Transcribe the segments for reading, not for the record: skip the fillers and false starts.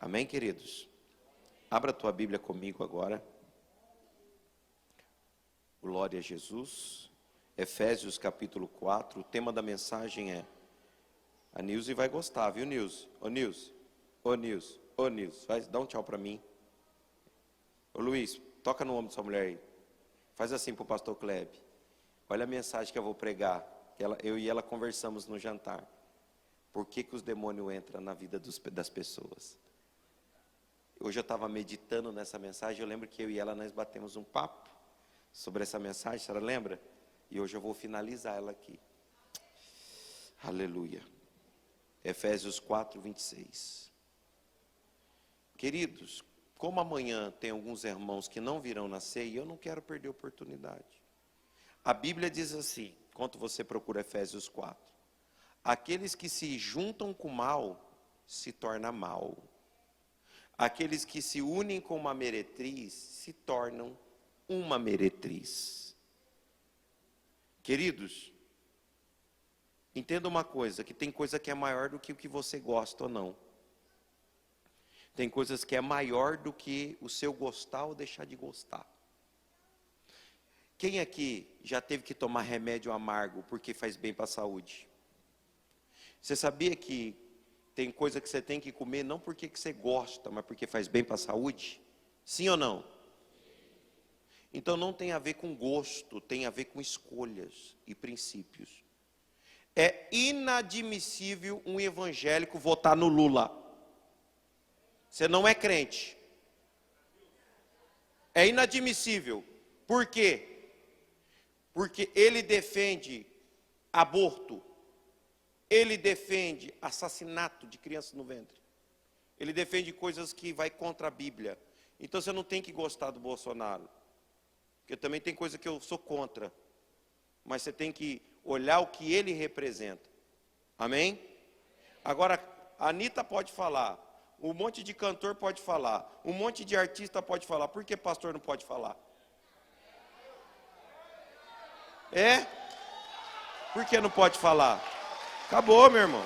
Amém, queridos? Abra a tua Bíblia comigo agora. Glória a Jesus. Efésios capítulo 4. O tema da mensagem é... A Nilce vai gostar, viu, Nilce? Ô, Nilce. Ô, Nilce. Ô, Nilce. Dá um tchau para mim. Ô, Luiz, toca no ombro dessa mulher aí. Faz assim para o pastor Klebe. Olha a mensagem que eu vou pregar. Que eu e ela conversamos no jantar. Por que os demônios entram na vida das pessoas? Hoje eu estava meditando nessa mensagem. Eu lembro que eu e ela nós batemos um papo sobre essa mensagem. A senhora lembra? E hoje eu vou finalizar ela aqui. Aleluia. Efésios 4, 26. Queridos, como amanhã tem alguns irmãos que não virão na ceia, eu não quero perder a oportunidade. A Bíblia diz assim, enquanto você procura Efésios 4. Aqueles que se juntam com o mal, se torna mal. Aqueles que se unem com uma meretriz, se tornam uma meretriz. Queridos, entenda uma coisa, que tem coisa que é maior do que o que você gosta ou não. Tem coisas que é maior do que o seu gostar ou deixar de gostar. Quem aqui já teve que tomar remédio amargo porque faz bem para a saúde? Você sabia que tem coisa que você tem que comer não porque que você gosta, mas porque faz bem para a saúde? Sim ou não? Então não tem a ver com gosto, tem a ver com escolhas e princípios. É inadmissível um evangélico votar no Lula. Você não é crente. É inadmissível. Por quê? Porque ele defende aborto. Ele defende assassinato de crianças no ventre. Ele defende coisas que vai contra a Bíblia. Então você não tem que gostar do Bolsonaro. Porque também tem coisa que eu sou contra. Mas você tem que olhar o que ele representa. Amém? Agora, a Anitta pode falar. Um monte de cantor pode falar. Um monte de artista pode falar. Por que pastor não pode falar? É? Por que não pode falar? Acabou, meu irmão.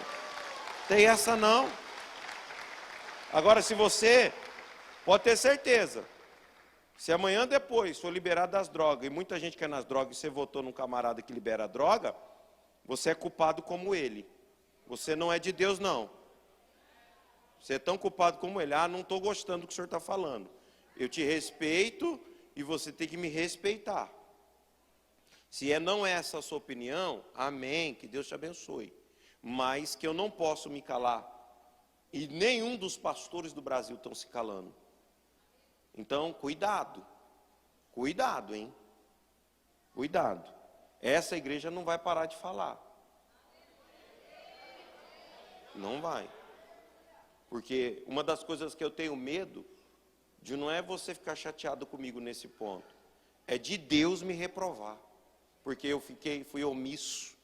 Tem essa não. Agora, se você... Pode ter certeza. Se amanhã depois for liberado das drogas, e muita gente quer nas drogas, e você votou num camarada que libera a droga, você é culpado como ele. Você não é de Deus, não. Você é tão culpado como ele. Ah, não estou gostando do que o senhor está falando. Eu te respeito e você tem que me respeitar. Se não é essa a sua opinião, amém, que Deus te abençoe. Mas que eu não posso me calar. E nenhum dos pastores do Brasil estão se calando. Então, cuidado. Cuidado, hein? Cuidado. Essa igreja não vai parar de falar. Não vai. Porque uma das coisas que eu tenho medo de não é você ficar chateado comigo nesse ponto. É de Deus me reprovar. Porque eu fui omisso.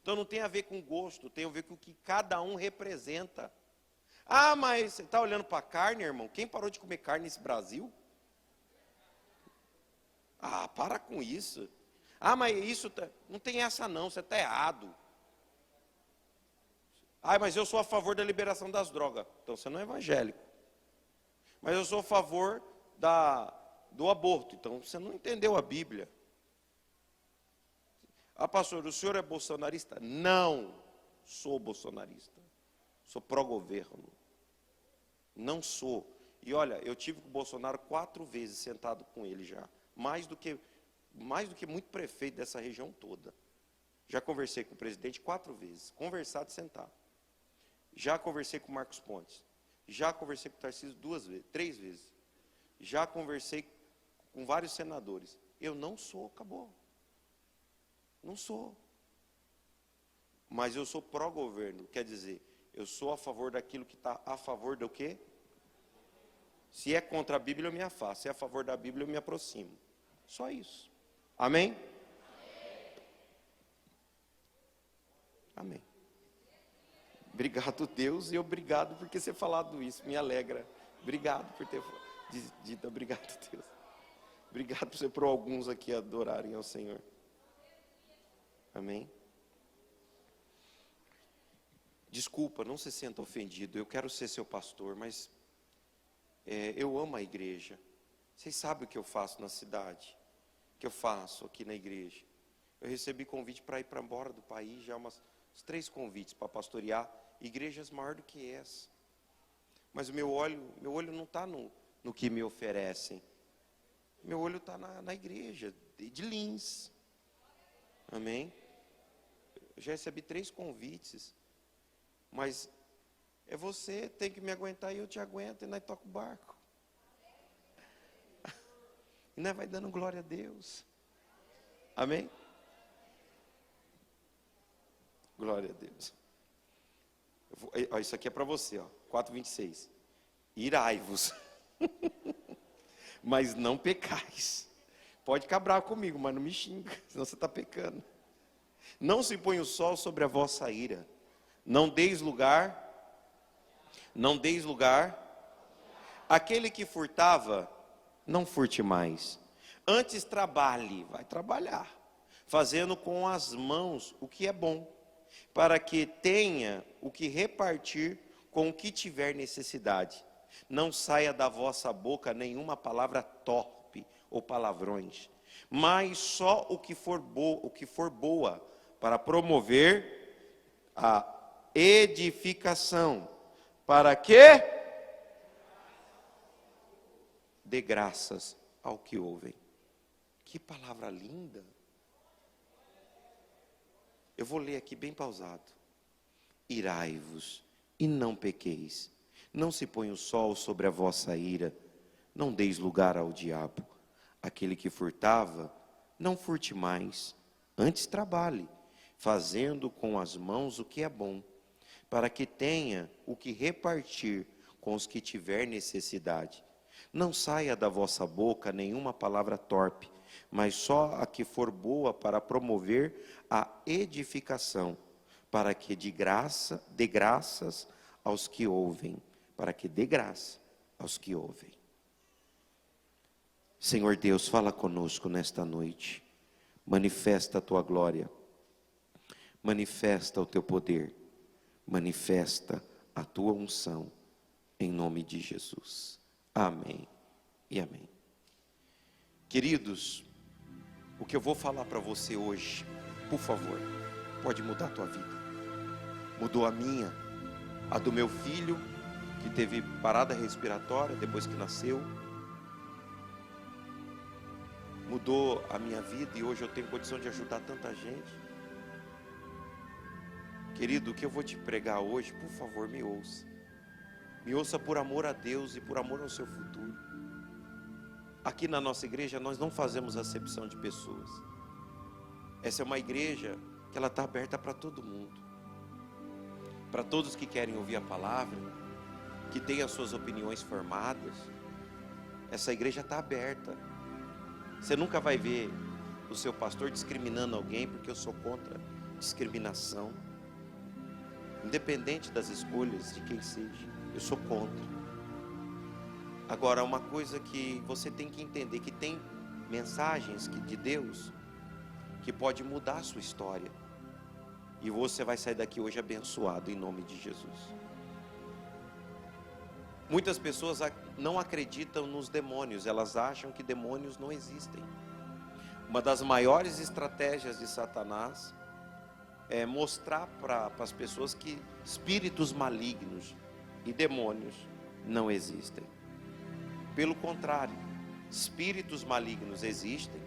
Então não tem a ver com gosto, tem a ver com o que cada um representa. Ah, mas você está olhando para a carne, irmão? Quem parou de comer carne nesse Brasil? Ah, para com isso. Ah, mas isso, não tem essa não, você está errado. Ah, mas eu sou a favor da liberação das drogas. Então você não é evangélico. Mas eu sou a favor do aborto. Então você não entendeu a Bíblia. Ah, pastor, o senhor é bolsonarista? Não sou bolsonarista. Sou pró-governo. Não sou. E olha, eu tive com o Bolsonaro 4 vezes sentado com ele já. Mais do que muito prefeito dessa região toda. Já conversei com o presidente 4 vezes. Conversado e sentado. Já conversei com o Marcos Pontes. Já conversei com o Tarcísio 3 vezes. Já conversei com vários senadores. Eu não sou, acabou. Não sou. Mas eu sou pró-governo, quer dizer, eu sou a favor daquilo que está a favor do quê? Se é contra a Bíblia, eu me afasto. Se é a favor da Bíblia, eu me aproximo. Só isso. Amém? Amém. Obrigado, Deus, e obrigado por ter falado isso. Me alegra. Obrigado por ter dito. Obrigado, Deus. Obrigado por alguns aqui adorarem ao Senhor. Amém? Desculpa, não se sinta ofendido. Eu quero ser seu pastor, mas eu amo a igreja. Vocês sabem o que eu faço na cidade, o que eu faço aqui na igreja. Eu recebi convite para ir para embora do país, já uns 3 convites para pastorear igrejas maior do que essa. Mas o meu olho não está no que me oferecem. Meu olho está na igreja de Lins. Amém? Eu já recebi 3 convites. Mas é você, tem que me aguentar e eu te aguento, e nós toca o barco. E nós vai dando glória a Deus. Amém? Glória a Deus. Isso aqui é para você, 4:26. Irai-vos, mas não pecais. Pode ficar bravo comigo, mas não me xinga, senão você está pecando. Não se põe o sol sobre a vossa ira. Não deis lugar. Aquele que furtava, não furte mais. Antes trabalhe, vai trabalhar, fazendo com as mãos o que é bom, para que tenha o que repartir com o que tiver necessidade. Não saia da vossa boca nenhuma palavra torpe ou palavrões, mas só o que for boa, para promover a edificação, para que dê graças ao que ouvem. Que palavra linda! Eu vou ler aqui bem pausado. Irai-vos e não pequeis. Não se põe o sol sobre a vossa ira. Não deis lugar ao diabo. Aquele que furtava, não furte mais. Antes trabalhe, fazendo com as mãos o que é bom, para que tenha o que repartir com os que tiver necessidade. Não saia da vossa boca nenhuma palavra torpe, mas só a que for boa para promover a edificação, para que dê graças aos que ouvem, para que dê graça aos que ouvem. Senhor Deus, fala conosco nesta noite, manifesta a tua glória, manifesta o teu poder, manifesta a tua unção, em nome de Jesus. Amém e amém. Queridos, o que eu vou falar para você hoje, por favor, pode mudar a tua vida. Mudou a minha, a do meu filho, que teve parada respiratória depois que nasceu. Mudou a minha vida e hoje eu tenho condição de ajudar tanta gente. Querido, o que eu vou te pregar hoje, por favor, me ouça. Me ouça por amor a Deus e por amor ao seu futuro. Aqui na nossa igreja nós não fazemos acepção de pessoas. Essa é uma igreja que ela está aberta para todo mundo. Para todos que querem ouvir a palavra, que têm as suas opiniões formadas. Essa igreja está aberta. Você nunca vai ver o seu pastor discriminando alguém, porque eu sou contra discriminação. Independente das escolhas de quem seja, eu sou contra. Agora, uma coisa que você tem que entender, que tem mensagens de Deus que pode mudar a sua história. E você vai sair daqui hoje abençoado em nome de Jesus. Muitas pessoas não acreditam nos demônios, elas acham que demônios não existem. Uma das maiores estratégias de Satanás é mostrar para as pessoas que espíritos malignos e demônios não existem. Pelo contrário, espíritos malignos existem,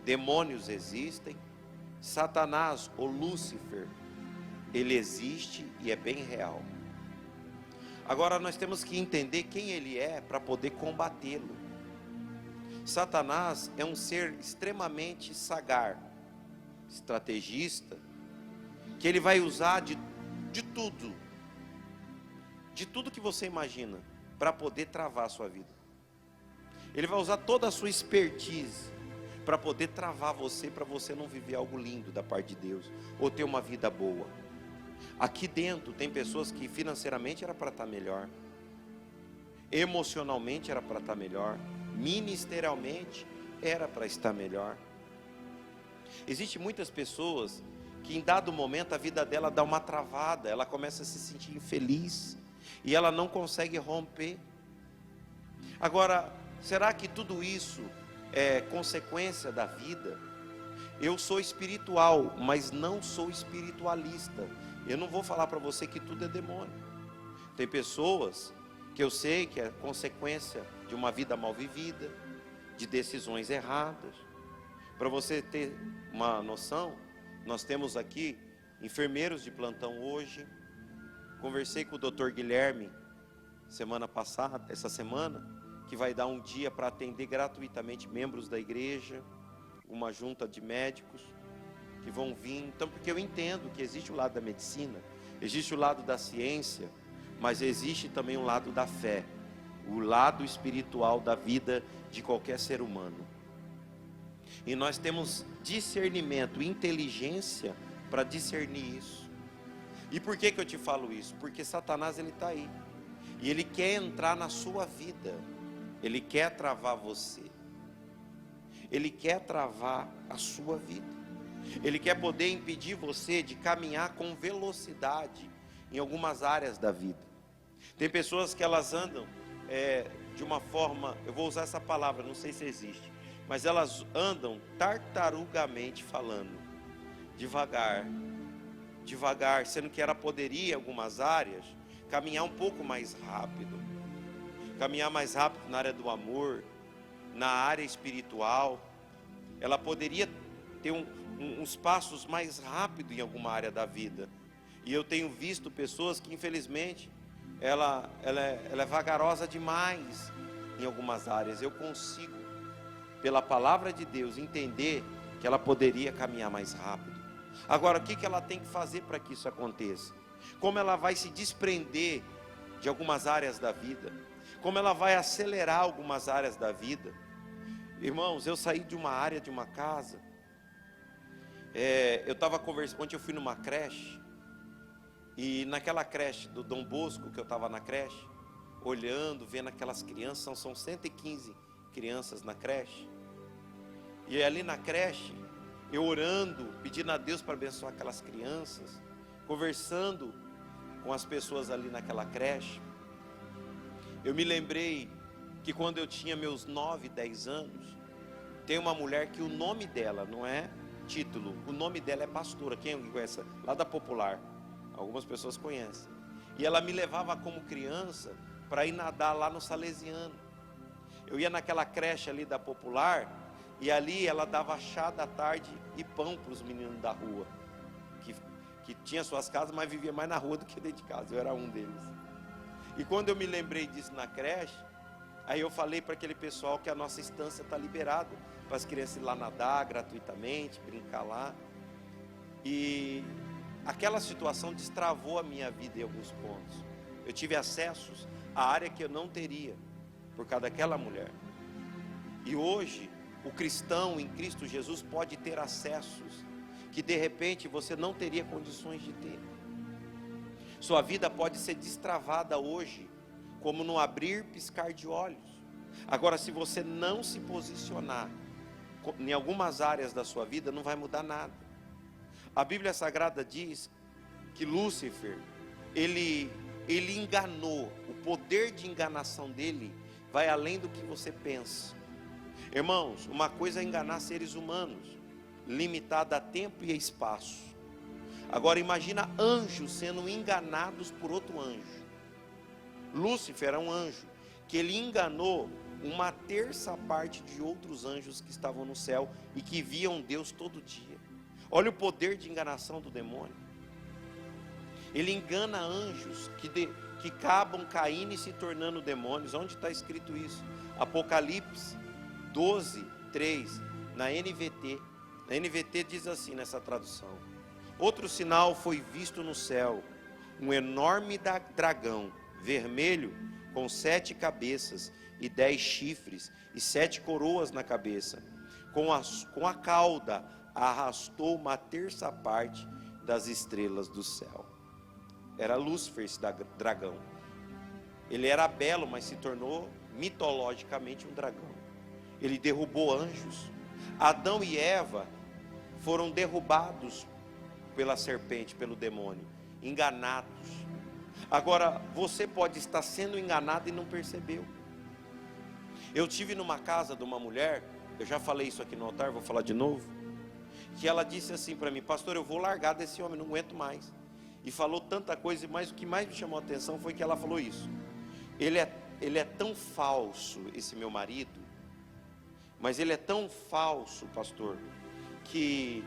demônios existem, Satanás ou Lúcifer, ele existe e é bem real. Agora nós temos que entender quem ele é para poder combatê-lo. Satanás é um ser extremamente sagaz, estrategista, que ele vai usar de tudo que você imagina, para poder travar a sua vida. Ele vai usar toda a sua expertise para poder travar você, para você não viver algo lindo da parte de Deus, ou ter uma vida boa. Aqui dentro tem pessoas que financeiramente era para estar melhor, emocionalmente era para estar melhor, ministerialmente era para estar melhor. Existem muitas pessoas que em dado momento a vida dela dá uma travada, ela começa a se sentir infeliz, e ela não consegue romper. Agora, será que tudo isso é consequência da vida? Eu sou espiritual, mas não sou espiritualista. Eu não vou falar para você que tudo é demônio. Tem pessoas que eu sei que é consequência de uma vida mal vivida, de decisões erradas. Para você ter uma noção, nós temos aqui enfermeiros de plantão hoje. Conversei com o Dr. Guilherme essa semana, que vai dar um dia para atender gratuitamente membros da igreja, uma junta de médicos que vão vir. Então, porque eu entendo que existe o lado da medicina, existe o lado da ciência, mas existe também o lado da fé, o lado espiritual da vida de qualquer ser humano. E nós temos discernimento, inteligência para discernir isso. E por que eu te falo isso? Porque Satanás, ele está aí, e ele quer entrar na sua vida, ele quer travar você, ele quer travar a sua vida, ele quer poder impedir você de caminhar com velocidade em algumas áreas da vida. Tem pessoas que elas andam de uma forma, eu vou usar essa palavra, não sei se existe, mas elas andam tartarugamente falando, devagar, sendo que ela poderia, em algumas áreas, caminhar um pouco mais rápido, caminhar mais rápido na área do amor, na área espiritual. Ela poderia ter uns passos mais rápidos em alguma área da vida. E eu tenho visto pessoas que, infelizmente, ela é vagarosa demais em algumas áreas. Eu consigo, pela palavra de Deus, entender que ela poderia caminhar mais rápido. Agora, o que ela tem que fazer para que isso aconteça? Como ela vai se desprender de algumas áreas da vida? Como ela vai acelerar algumas áreas da vida? Irmãos, eu saí de uma área de uma casa, eu estava conversando, ontem eu fui numa creche, e naquela creche do Dom Bosco, que eu estava na creche, olhando, vendo aquelas crianças, são 115 crianças na creche, e ali na creche, eu orando, pedindo a Deus para abençoar aquelas crianças, conversando com as pessoas ali naquela creche, eu me lembrei que quando eu tinha meus 9, 10 anos, tem uma mulher que o nome dela não é título, o nome dela é pastora. Quem conhece? Lá da Popular, algumas pessoas conhecem. E ela me levava como criança para ir nadar lá no Salesiano. Eu ia naquela creche ali da Popular, e ali ela dava chá da tarde e pão para os meninos da rua, que tinha suas casas, mas vivia mais na rua do que dentro de casa. Eu era um deles. E quando eu me lembrei disso na creche, aí eu falei para aquele pessoal que a nossa instância está liberada para as crianças ir lá nadar gratuitamente, brincar lá. E aquela situação destravou a minha vida em alguns pontos. Eu tive acessos à área que eu não teria por causa daquela mulher. E hoje, o cristão em Cristo Jesus pode ter acessos que de repente você não teria condições de ter. Sua vida pode ser destravada hoje, como no abrir, piscar de olhos. Agora, se você não se posicionar em algumas áreas da sua vida, não vai mudar nada. A Bíblia Sagrada diz que Lúcifer, ele enganou, o poder de enganação dele vai além do que você pensa. Irmãos, uma coisa é enganar seres humanos, limitada a tempo e a espaço. Agora imagina anjos sendo enganados por outro anjo. Lúcifer era um anjo que ele enganou uma terça parte de outros anjos que estavam no céu e que viam Deus todo dia. Olha o poder de enganação do demônio. Ele engana anjos que acabam caindo e se tornando demônios. Onde está escrito isso? Apocalipse 12, 3, na NVT. Na NVT diz assim nessa tradução: outro sinal foi visto no céu, um enorme dragão, vermelho, com 7 cabeças e 10 chifres, e 7 coroas na cabeça. Com a cauda arrastou uma terça parte das estrelas do céu. Era Lúcifer, esse dragão. Ele era belo, mas se tornou mitologicamente um dragão. Ele derrubou anjos. Adão e Eva foram derrubados pela serpente, pelo demônio, enganados. Agora, você pode estar sendo enganado e não percebeu. Eu tive numa casa de uma mulher, eu já falei isso aqui no altar, vou falar de novo, que ela disse assim para mim: pastor, eu vou largar desse homem, não aguento mais. E falou tanta coisa, mas o que mais me chamou a atenção foi que ela falou isso: ele é tão falso, esse meu marido, mas ele é tão falso, pastor, que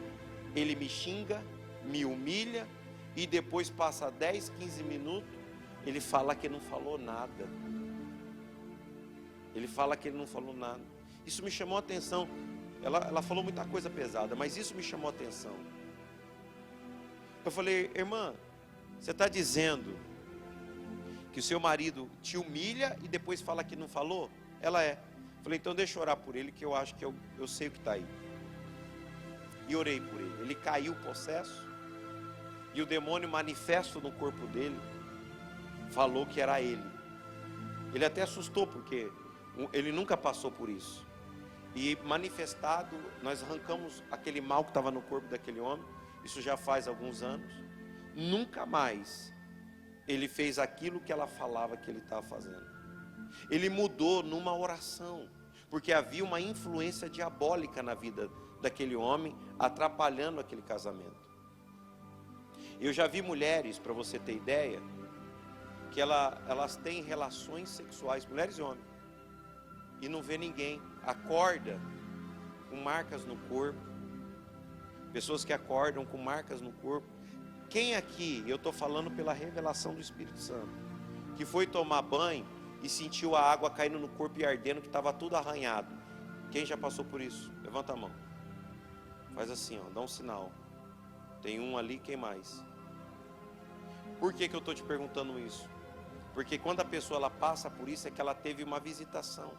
ele me xinga, me humilha, e depois passa 10, 15 minutos, ele fala que não falou nada. Ele fala que ele não falou nada. Isso me chamou a atenção. Ela falou muita coisa pesada, mas isso me chamou a atenção. Eu falei: irmã, você está dizendo que o seu marido te humilha e depois fala que não falou? Ela é. Eu falei: então deixa eu orar por ele, que eu acho que eu sei o que está aí. E orei por ele. Ele caiu possesso, e o demônio manifesto no corpo dele falou que era ele. Ele até assustou, porque ele nunca passou por isso. E manifestado, nós arrancamos aquele mal que estava no corpo daquele homem. Isso já faz alguns anos. Nunca mais ele fez aquilo que ela falava que ele estava fazendo. Ele mudou numa oração, porque havia uma influência diabólica na vida daquele homem, atrapalhando aquele casamento. Eu já vi mulheres, para você ter ideia, que elas têm relações sexuais, mulheres e homens, e não vê ninguém. Acorda com marcas no corpo. Pessoas que acordam com marcas no corpo. Quem aqui, eu estou falando pela revelação do Espírito Santo, que foi tomar banho e sentiu a água caindo no corpo e ardendo, que estava tudo arranhado? Quem já passou por isso? Levanta a mão. Faz assim, ó, dá um sinal. Tem um ali, quem mais? Por que eu estou te perguntando isso? Porque quando a pessoa ela passa por isso, é que ela teve uma visitação.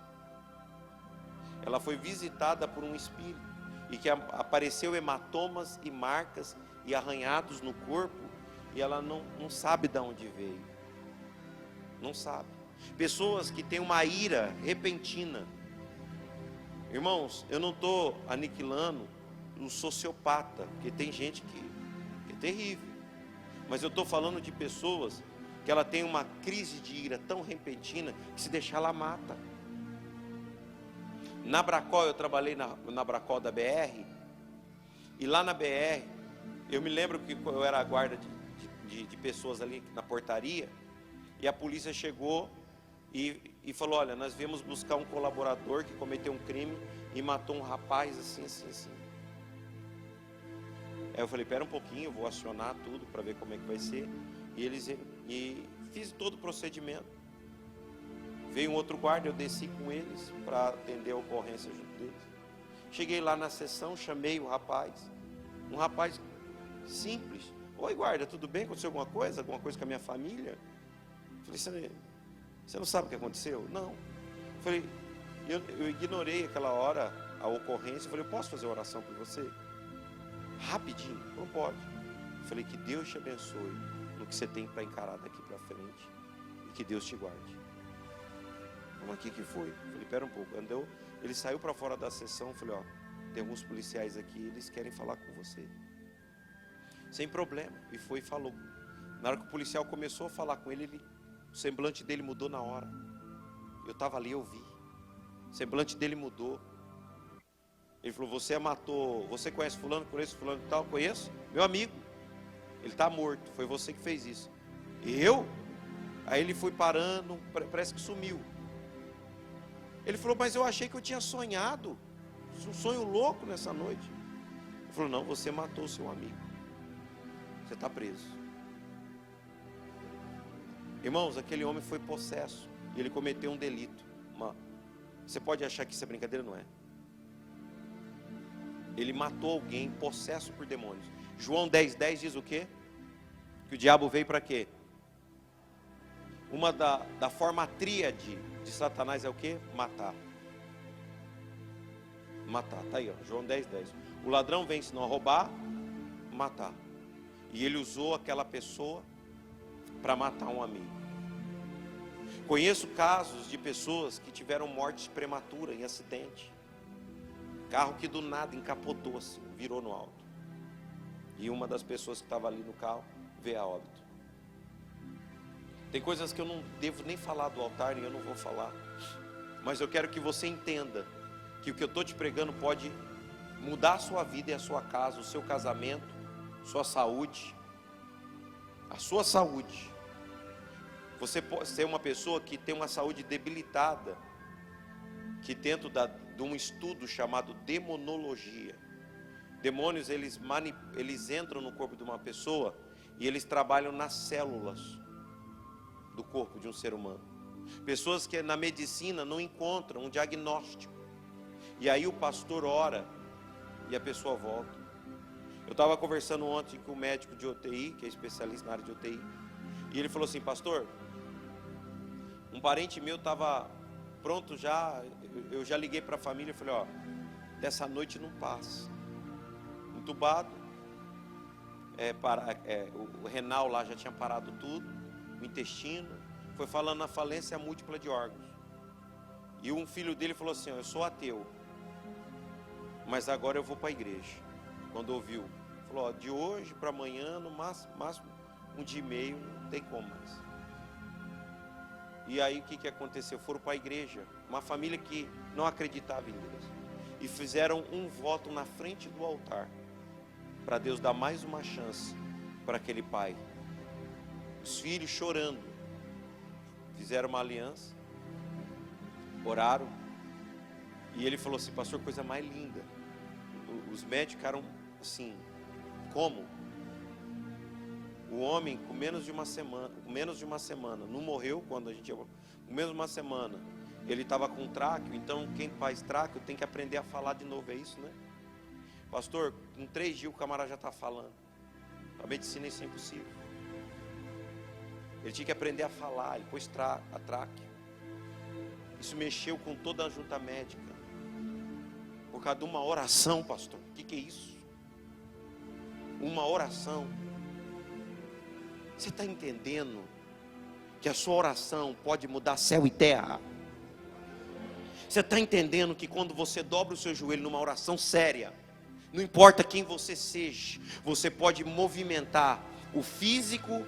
Ela foi visitada por um espírito, e que apareceu hematomas e marcas e arranhados no corpo, e ela não sabe de onde veio. Não sabe. Pessoas que têm uma ira repentina. Irmãos, eu não estou aniquilando o sociopata, porque tem gente que é terrível. Mas eu estou falando de pessoas que ela tem uma crise de ira tão repentina que se deixar ela mata. Na Bracol, eu trabalhei na Bracol da BR, e lá na BR, eu me lembro que eu era a guarda de pessoas ali na portaria, e a polícia chegou e falou: olha, nós viemos buscar um colaborador que cometeu um crime e matou um rapaz assim, assim, assim. Aí eu falei: pera um pouquinho, eu vou acionar tudo para ver como é que vai ser. E fiz todo o procedimento. Veio um outro guarda, eu desci com eles para atender a ocorrência junto deles. Cheguei lá na sessão, chamei o rapaz, um rapaz simples. Oi, guarda, tudo bem? Aconteceu alguma coisa? Alguma coisa com a minha família? Falei: você não sabe o que aconteceu? Não. Falei, eu ignorei aquela hora a ocorrência. Falei: eu posso fazer oração por você? Rapidinho. Não pode. Falei: que Deus te abençoe no que você tem para encarar daqui para frente, e que Deus te guarde. Mas o que foi? Falei: pera um pouco. Andou, ele saiu para fora da sessão. Falei: ó, tem alguns policiais aqui, eles querem falar com você. Sem problema. E foi e falou. Na hora que o policial começou a falar com ele, o semblante dele mudou na hora. Eu estava ali, eu vi. O semblante dele mudou. Ele falou: você matou, você conhece fulano, conhece fulano e tal? Conheço, meu amigo. Ele está morto, foi você que fez isso. Eu? Aí ele foi parando, parece que sumiu. Ele falou: mas eu achei que eu tinha sonhado, um sonho louco nessa noite. Ele falou: não, você matou o seu amigo, você está preso. Irmãos, aquele homem foi possesso, e ele cometeu um delito. Você pode achar que isso é brincadeira, não é? Ele matou alguém possesso por demônios. João 10:10 diz o quê? Que o diabo veio para quê? Uma da forma tríade de Satanás é o quê? Matar. Matar, está aí, ó, João 10:10. O ladrão vem senão a roubar, matar. E ele usou aquela pessoa para matar um amigo. Conheço casos de pessoas que tiveram morte prematura em acidente. Carro que do nada encapotou assim, virou no alto. E uma das pessoas que estava ali no carro veio a óbito. Tem coisas que eu não devo nem falar do altar, e eu não vou falar. Mas eu quero que você entenda que o que eu estou te pregando pode mudar a sua vida e a sua casa, o seu casamento, sua saúde, a sua saúde. Você pode ser uma pessoa que tem uma saúde debilitada, que dentro de um estudo chamado demonologia, demônios eles entram no corpo de uma pessoa e eles trabalham nas células do corpo de um ser humano. Pessoas que na medicina não encontram um diagnóstico, e aí o pastor ora e a pessoa volta. Eu estava conversando ontem com o médico de UTI, que é especialista na área de UTI, e ele falou assim: pastor, um parente meu estava pronto já, eu já liguei para a família e falei: ó, dessa noite não passa. Entubado, o renal lá já tinha parado tudo, o intestino, foi falando na falência múltipla de órgãos. E um filho dele falou assim: ó, eu sou ateu, mas agora eu vou para a igreja. Quando ouviu, falou: ó, de hoje para amanhã, no máximo um dia e meio, não tem como mais. E aí o que aconteceu? Foram para a igreja, uma família que não acreditava em Deus, e fizeram um voto na frente do altar, para Deus dar mais uma chance para aquele pai. Os filhos chorando, fizeram uma aliança, oraram, e ele falou assim: pastor, coisa mais linda. Os médicos ficaram assim: como? O homem com menos de uma semana, não morreu quando a gente ia, com menos de uma semana, ele estava com tráqueo. Então quem faz tráqueo tem que aprender a falar de novo, é isso, né? Pastor, em 3 dias o camarada já está falando. A medicina isso é impossível. Ele tinha que aprender a falar, ele pôs a tráqueo. Isso mexeu com toda a junta médica, por causa de uma oração, pastor. O que é isso? Uma oração. Você está entendendo que a sua oração pode mudar céu e terra? Você está entendendo que quando você dobra o seu joelho numa oração séria, não importa quem você seja, você pode movimentar o físico,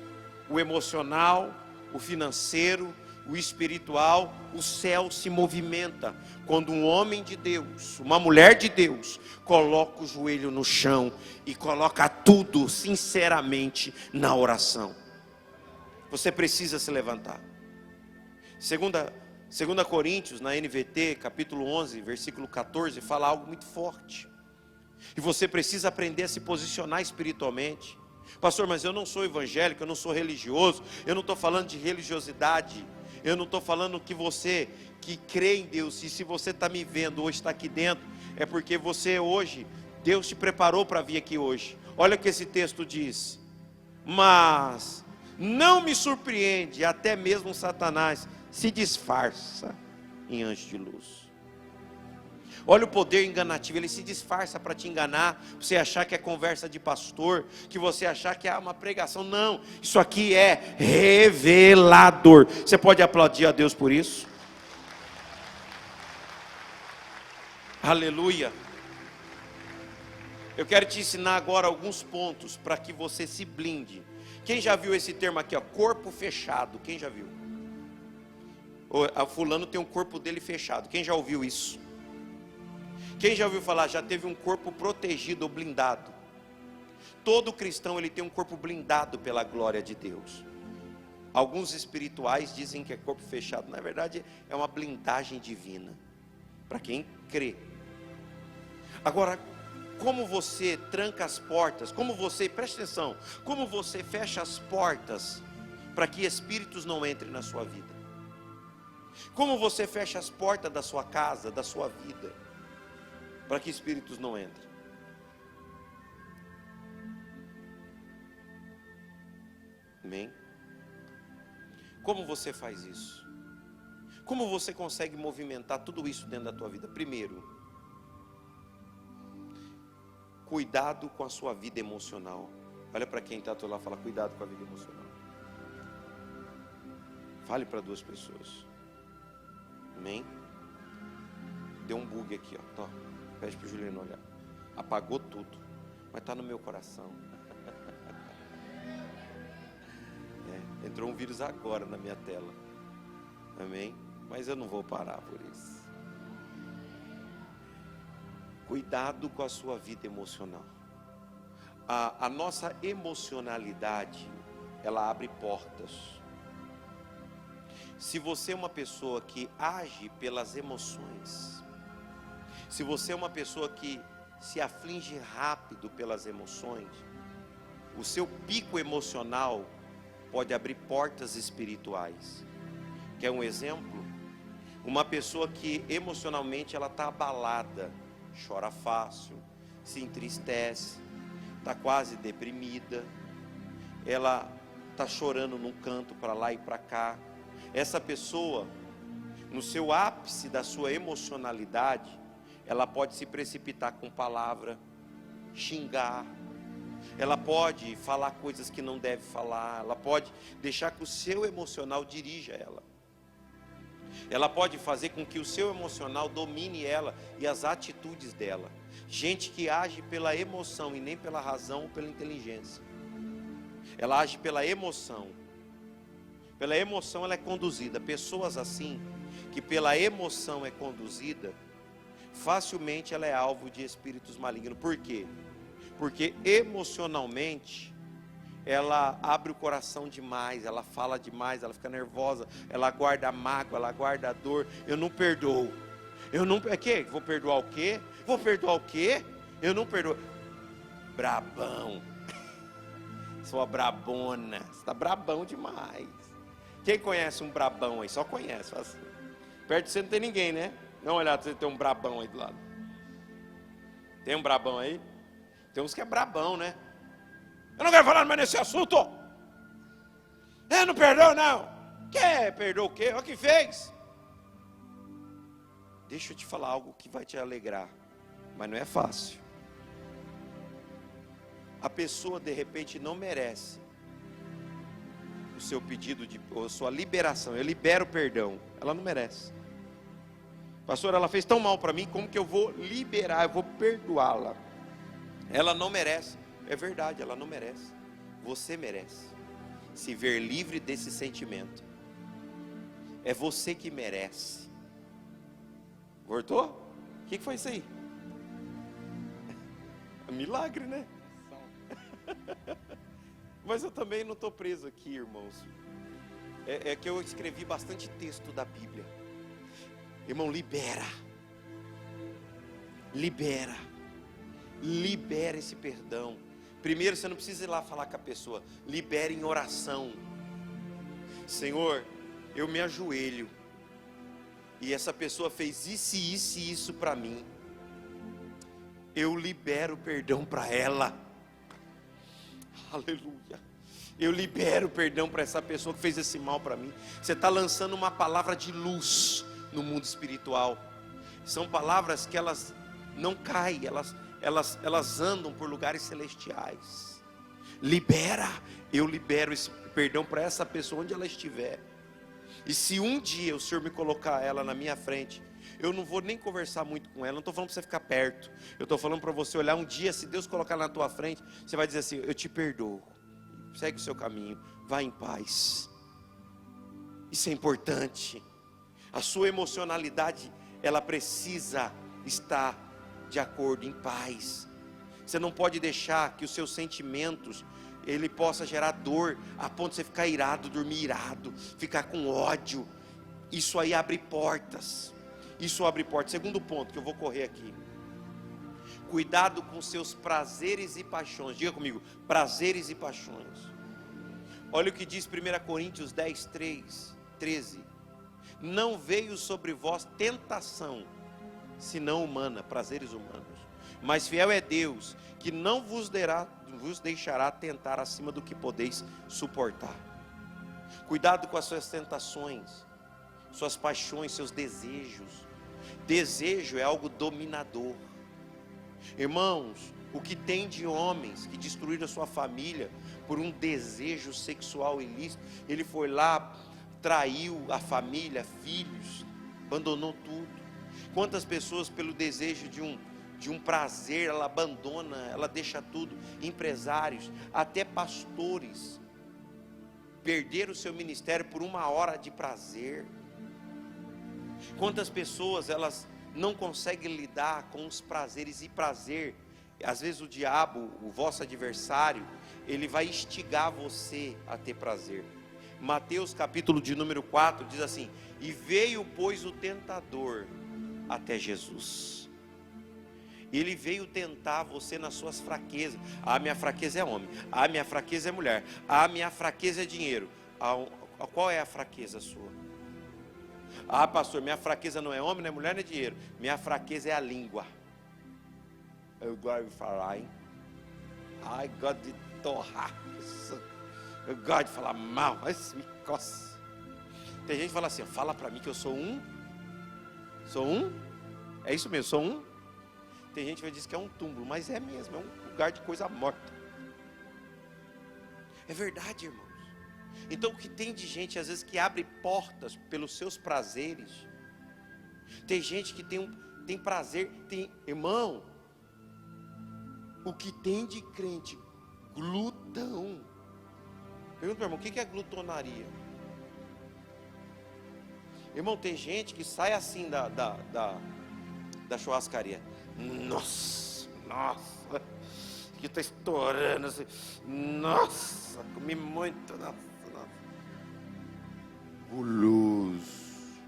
o emocional, o financeiro, o espiritual. O céu se movimenta quando um homem de Deus, uma mulher de Deus, coloca o joelho no chão e coloca tudo sinceramente na oração. Você precisa se levantar. 2 Coríntios, na NVT, capítulo 11, versículo 14, fala algo muito forte. E você precisa aprender a se posicionar espiritualmente. Pastor, mas eu não sou evangélico, eu não sou religioso. Eu não estou falando de religiosidade. Eu não estou falando que você que crê em Deus, e se você está me vendo hoje, está aqui dentro, é porque você hoje, Deus te preparou para vir aqui hoje. Olha o que esse texto diz: mas não me surpreende, até mesmo Satanás se disfarça em anjo de luz. Olha o poder enganativo, ele se disfarça para te enganar, para você achar que é conversa de pastor, que você achar que é uma pregação. Não, isso aqui é revelador. Você pode aplaudir a Deus por isso? Aleluia. Eu quero te ensinar agora alguns pontos para que você se blinde. Quem já viu esse termo aqui, ó, corpo fechado? Quem já viu? O fulano tem um corpo dele fechado. Quem já ouviu isso? Quem já ouviu falar, já teve um corpo protegido ou blindado? Todo cristão ele tem um corpo blindado pela glória de Deus. Alguns espirituais dizem que é corpo fechado. Na verdade é uma blindagem divina, para quem crê. Agora, como você tranca as portas, preste atenção, como você fecha as portas para que espíritos não entrem na sua vida? Como você fecha as portas da sua casa, da sua vida, para que espíritos não entrem? Amém? Como você faz isso? Como você consegue movimentar tudo isso dentro da tua vida? Primeiro, cuidado com a sua vida emocional. Olha para quem está do lado e fala: cuidado com a vida emocional. Fale para 2 pessoas. Amém? Deu um bug aqui, ó. Tó. Pede para o Juliano olhar. Apagou tudo, mas está no meu coração. Entrou um vírus agora na minha tela. Amém? mas eu não vou parar por isso. Cuidado com a sua vida emocional. A nossa emocionalidade, ela abre portas. Se você é uma pessoa que age pelas emoções, se você é uma pessoa que se aflige rápido pelas emoções, o seu pico emocional pode abrir portas espirituais. Quer um exemplo? Uma pessoa que emocionalmente ela está abalada, chora fácil, se entristece, está quase deprimida, ela está chorando num canto para lá e para cá. Essa pessoa, no seu ápice da sua emocionalidade, ela pode se precipitar com palavra, xingar, ela pode falar coisas que não deve falar, ela pode deixar que o seu emocional dirija ela. Ela pode fazer com que o seu emocional domine ela e as atitudes dela. Gente que age pela emoção e nem pela razão ou pela inteligência. Ela age pela emoção. Pela emoção ela é conduzida. Pessoas assim, que pela emoção é conduzida, facilmente ela é alvo de espíritos malignos. Por quê? Porque emocionalmente ela abre o coração demais, ela fala demais, ela fica nervosa, ela guarda mágoa, ela guarda dor. Eu não perdoo. Eu não, quê? Vou perdoar o quê? Vou perdoar o quê? Eu não perdoo. Brabão. Sua brabona. Você está brabão demais. Quem conhece um brabão aí? Só conhece. Assim. Perto de você não tem ninguém, né? Dá uma olhada, você tem um brabão aí do lado. Tem um brabão aí? Tem uns que é brabão, né? Eu não quero falar mais nesse assunto. Eu não perdoo, não. Quer perdoa o quê? Olha o que fez. Deixa eu te falar algo que vai te alegrar, mas não é fácil. A pessoa de repente não merece o seu pedido ou sua liberação. Eu libero o perdão. Ela não merece. Pastor, ela fez tão mal para mim, como que eu vou liberar? Eu vou perdoá-la. Ela não merece. É verdade, ela não merece. Você merece se ver livre desse sentimento. É você que merece. Voltou? O que foi isso aí? Milagre, né? Mas eu também não estou preso aqui, irmãos. É que eu escrevi bastante texto da Bíblia. Irmão, libera. Libera. Libera esse perdão. Primeiro, você não precisa ir lá falar com a pessoa. Libere em oração. Senhor, eu me ajoelho. E essa pessoa fez isso e isso e isso para mim. Eu libero perdão para ela. Aleluia. Eu libero perdão para essa pessoa que fez esse mal para mim. Você está lançando uma palavra de luz no mundo espiritual. São palavras que elas não caem, elas andam por lugares celestiais. Libera. Eu libero esse perdão para essa pessoa onde ela estiver. E se um dia o Senhor me colocar ela na minha frente, eu não vou nem conversar muito com ela. Não estou falando para você ficar perto. Eu estou falando para você olhar um dia. Se Deus colocar na tua frente, você vai dizer assim: eu te perdoo. Segue o seu caminho, vá em paz. Isso é importante. A sua emocionalidade, ela precisa estar de acordo, em paz. Você não pode deixar que os seus sentimentos ele possa gerar dor a ponto de você ficar irado, dormir irado, ficar com ódio. Isso aí abre portas. Isso abre portas. Segundo ponto que eu vou correr aqui. Cuidado com seus prazeres e paixões. Diga comigo, prazeres e paixões. Olha o que diz 1 Coríntios 10, 13. Não veio sobre vós tentação, senão humana, prazeres humanos. Mas fiel é Deus, que não vos deixará tentar acima do que podeis suportar. Cuidado com as suas tentações, suas paixões, seus desejos. Desejo é algo dominador. Irmãos, o que tem de homens que destruíram a sua família por um desejo sexual ilícito? Ele foi lá, traiu a família, filhos, abandonou tudo. Quantas pessoas pelo desejo de um prazer, ela abandona, ela deixa tudo. Empresários, até pastores, perderam o seu ministério por uma hora de prazer. Quantas pessoas elas não conseguem lidar com os prazeres e prazer? Às vezes o diabo, o vosso adversário, ele vai instigar você a ter prazer. Mateus capítulo de número 4 diz assim: e veio, pois, o tentador até Jesus. Ele veio tentar você nas suas fraquezas. A minha fraqueza é homem, a minha fraqueza é mulher, a minha fraqueza é dinheiro. Qual é a fraqueza sua? Ah, pastor, minha fraqueza não é homem, não é mulher, não é dinheiro. Minha fraqueza é a língua. Eu gosto de falar, hein? Ai, gosto de torrar. Eu gosto de falar mal, mas me coça. Tem gente que fala assim: fala pra mim que eu sou um. Sou um? É isso mesmo, sou um. Tem gente que diz que é um túmulo, mas é mesmo, é um lugar de coisa morta. É verdade, irmãos. Então o que tem de gente às vezes que abre portas pelos seus prazeres. Tem gente que tem prazer, irmão, o que tem de crente glutão. Pergunta, meu irmão, o que é glutonaria? Irmão, tem gente que sai assim da churrascaria. Nossa, que está estourando assim. Nossa, comi muito, nossa. Guloso,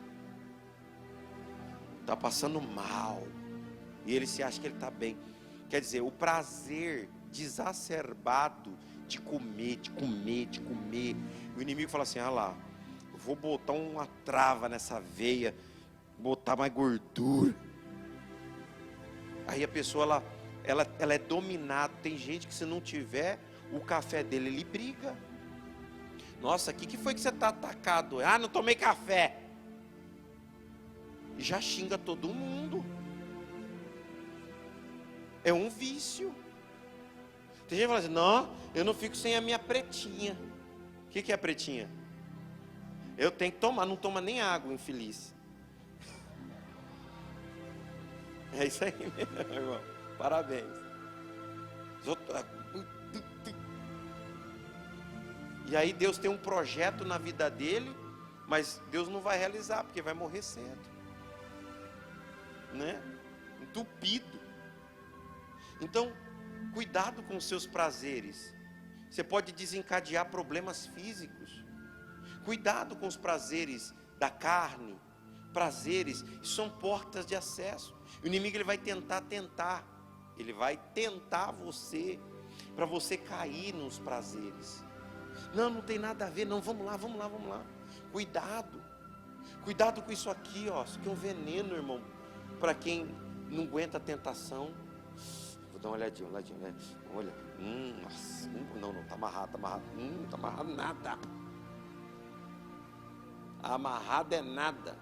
está passando mal, e ele se acha que ele está bem. Quer dizer, o prazer desacerbado de comer. O inimigo fala assim: ah lá, eu vou botar uma trava nessa veia, botar mais gordura. Aí a pessoa ela é dominada. Tem gente que se não tiver o café dele, ele briga. Nossa, o que foi que você está atacado? Ah, não tomei café. E já xinga todo mundo. É um vício. Tem gente que fala assim: não, eu não fico sem a minha pretinha. O que é a pretinha? Eu tenho que tomar, não toma nem água, infeliz. É isso aí mesmo, irmão. Parabéns. E aí Deus tem um projeto na vida dele, mas Deus não vai realizar, porque vai morrer cedo, né? Entupido. Então, cuidado com os seus prazeres. Você pode desencadear problemas físicos. Cuidado com os prazeres da carne. Prazeres são portas de acesso. O inimigo ele vai tentar. Ele vai tentar você, para você cair nos prazeres. Não tem nada a ver, não, vamos lá. Cuidado com isso aqui, ó. Isso aqui é um veneno, irmão, para quem não aguenta a tentação. Vou dar uma olhadinha, né? Olha, nossa, não, tá amarrado, não tá amarrado nada. Amarrado é nada.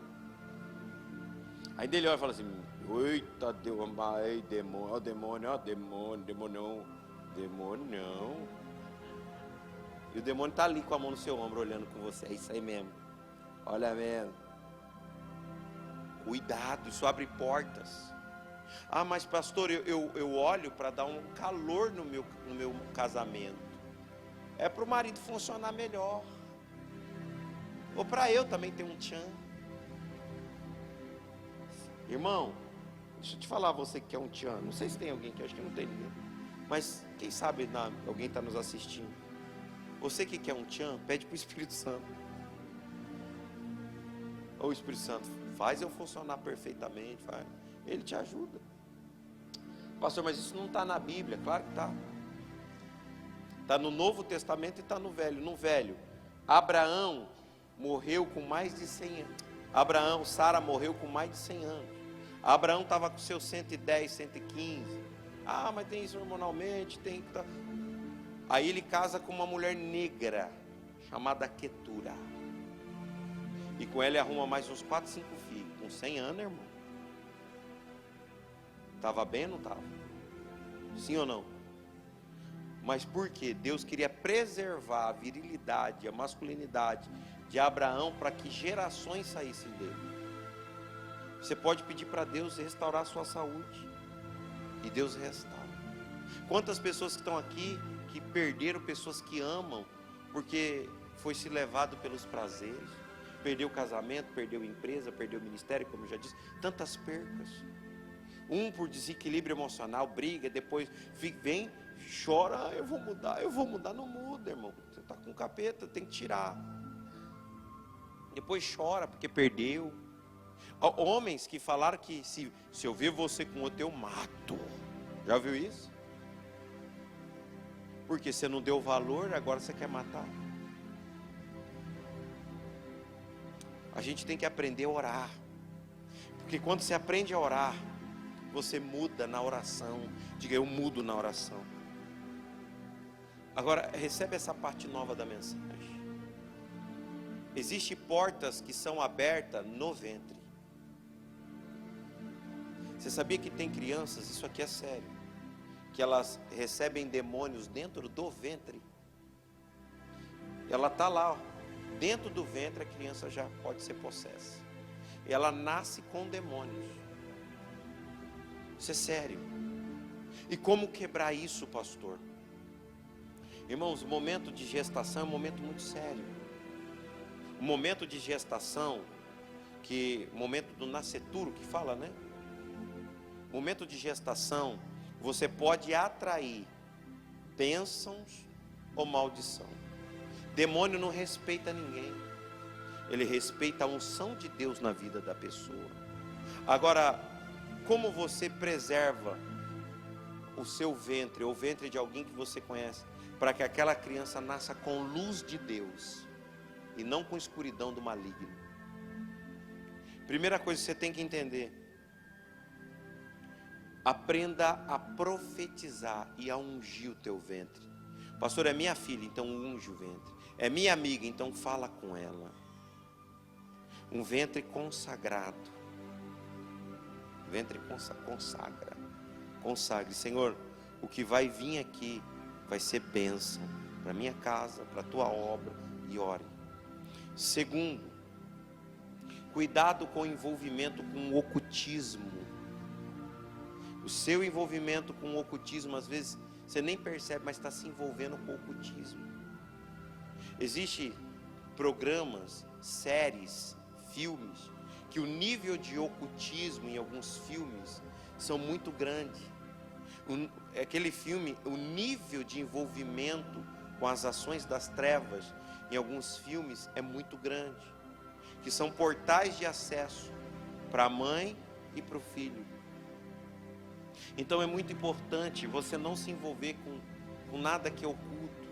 Aí dele olha e fala assim: eita Deus, demônio não. E o demônio está ali com a mão no seu ombro, olhando com você. É isso aí mesmo. Olha mesmo. Cuidado, isso abre portas. Ah, mas pastor, eu olho para dar um calor no meu casamento. É para o marido funcionar melhor. Ou para eu também ter um tchan. Irmão, deixa eu te falar, você que quer um tchan. Não sei se tem alguém que, acho que não tem ninguém. Mas quem sabe alguém está nos assistindo. Você que quer um tchan, pede para o Espírito Santo. Ô Espírito Santo, faz eu funcionar perfeitamente. Ele te ajuda. Pastor, mas isso não está na Bíblia. Claro que está. Está no Novo Testamento e está no Velho. No Velho, Abraão morreu com mais de 100 anos. Sara morreu com mais de 100 anos. Abraão estava com seus 110, 115. Ah, mas tem isso hormonalmente, tem que estar. Aí ele casa com uma mulher negra, chamada Quetura. E com ela ele arruma mais uns 4, 5 filhos. Com 100 anos, irmão. Estava bem ou não estava? Sim ou não? Mas por quê? Deus queria preservar a virilidade, a masculinidade de Abraão, para que gerações saíssem dele. Você pode pedir para Deus restaurar a sua saúde. E Deus restaura. Quantas pessoas que estão aqui que perderam pessoas que amam porque foi se levado pelos prazeres? Perdeu o casamento, perdeu a empresa, perdeu o ministério, como eu já disse, tantas percas. Um por desequilíbrio emocional, briga, depois vem, chora, eu vou mudar, não muda, irmão. Você está com capeta, tem que tirar. Depois chora porque perdeu. Homens que falaram que se eu ver você com outro eu mato. Já viu isso? Porque você não deu valor, agora você quer matar. A gente tem que aprender a orar. Porque quando você aprende a orar, você muda na oração. Diga, eu mudo na oração. Agora, recebe essa parte nova da mensagem. Existem portas que são abertas no ventre. Você sabia que tem crianças, isso aqui é sério, que elas recebem demônios dentro do ventre? Ela está lá, ó, dentro do ventre a criança já pode ser possessa. Ela nasce com demônios. Isso é sério. E como quebrar isso, pastor? Irmãos, o momento de gestação é um momento muito sério. O momento de gestação, o momento do nascituro que fala, né? O momento de gestação, você pode atrair bênçãos ou maldição. Demônio não respeita ninguém. Ele respeita a unção de Deus na vida da pessoa. Agora, como você preserva o seu ventre, ou o ventre de alguém que você conhece, para que aquela criança nasça com luz de Deus e não com escuridão do maligno? Primeira coisa que você tem que entender: aprenda a profetizar e a ungir o teu ventre. Pastor, é minha filha, então unge o ventre. É minha amiga, então fala com ela. Um ventre consagrado. Ventre consagra. Consagre. Senhor, o que vai vir aqui vai ser bênção para minha casa, para a tua obra, e ore. Segundo, cuidado com o envolvimento com o ocultismo. O seu envolvimento com o ocultismo, às vezes você nem percebe, mas está se envolvendo com o ocultismo. Existem programas, séries, filmes, que o nível de ocultismo em alguns filmes são muito grande. Aquele filme, o nível de envolvimento com as ações das trevas em alguns filmes é muito grande, que são portais de acesso para a mãe e para o filho. Então é muito importante você não se envolver com nada que é oculto.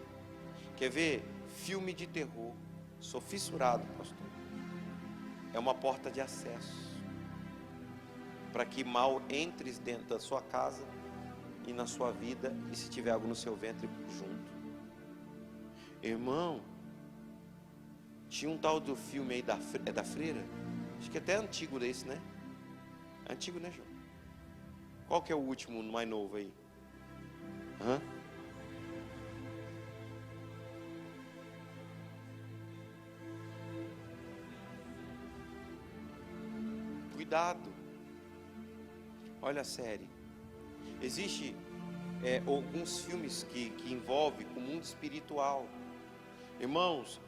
Quer ver? Filme de terror. Sou fissurado, pastor. É uma porta de acesso para que mal entres dentro da sua casa e na sua vida, e se tiver algo no seu ventre, junto. Irmão, tinha um tal do filme aí da Freira. Acho que até é antigo desse, né? É antigo, né, João? Qual que é o último, mais novo aí? Hã? Cuidado. Olha a série. Existe alguns filmes que envolvem o mundo espiritual. Irmãos,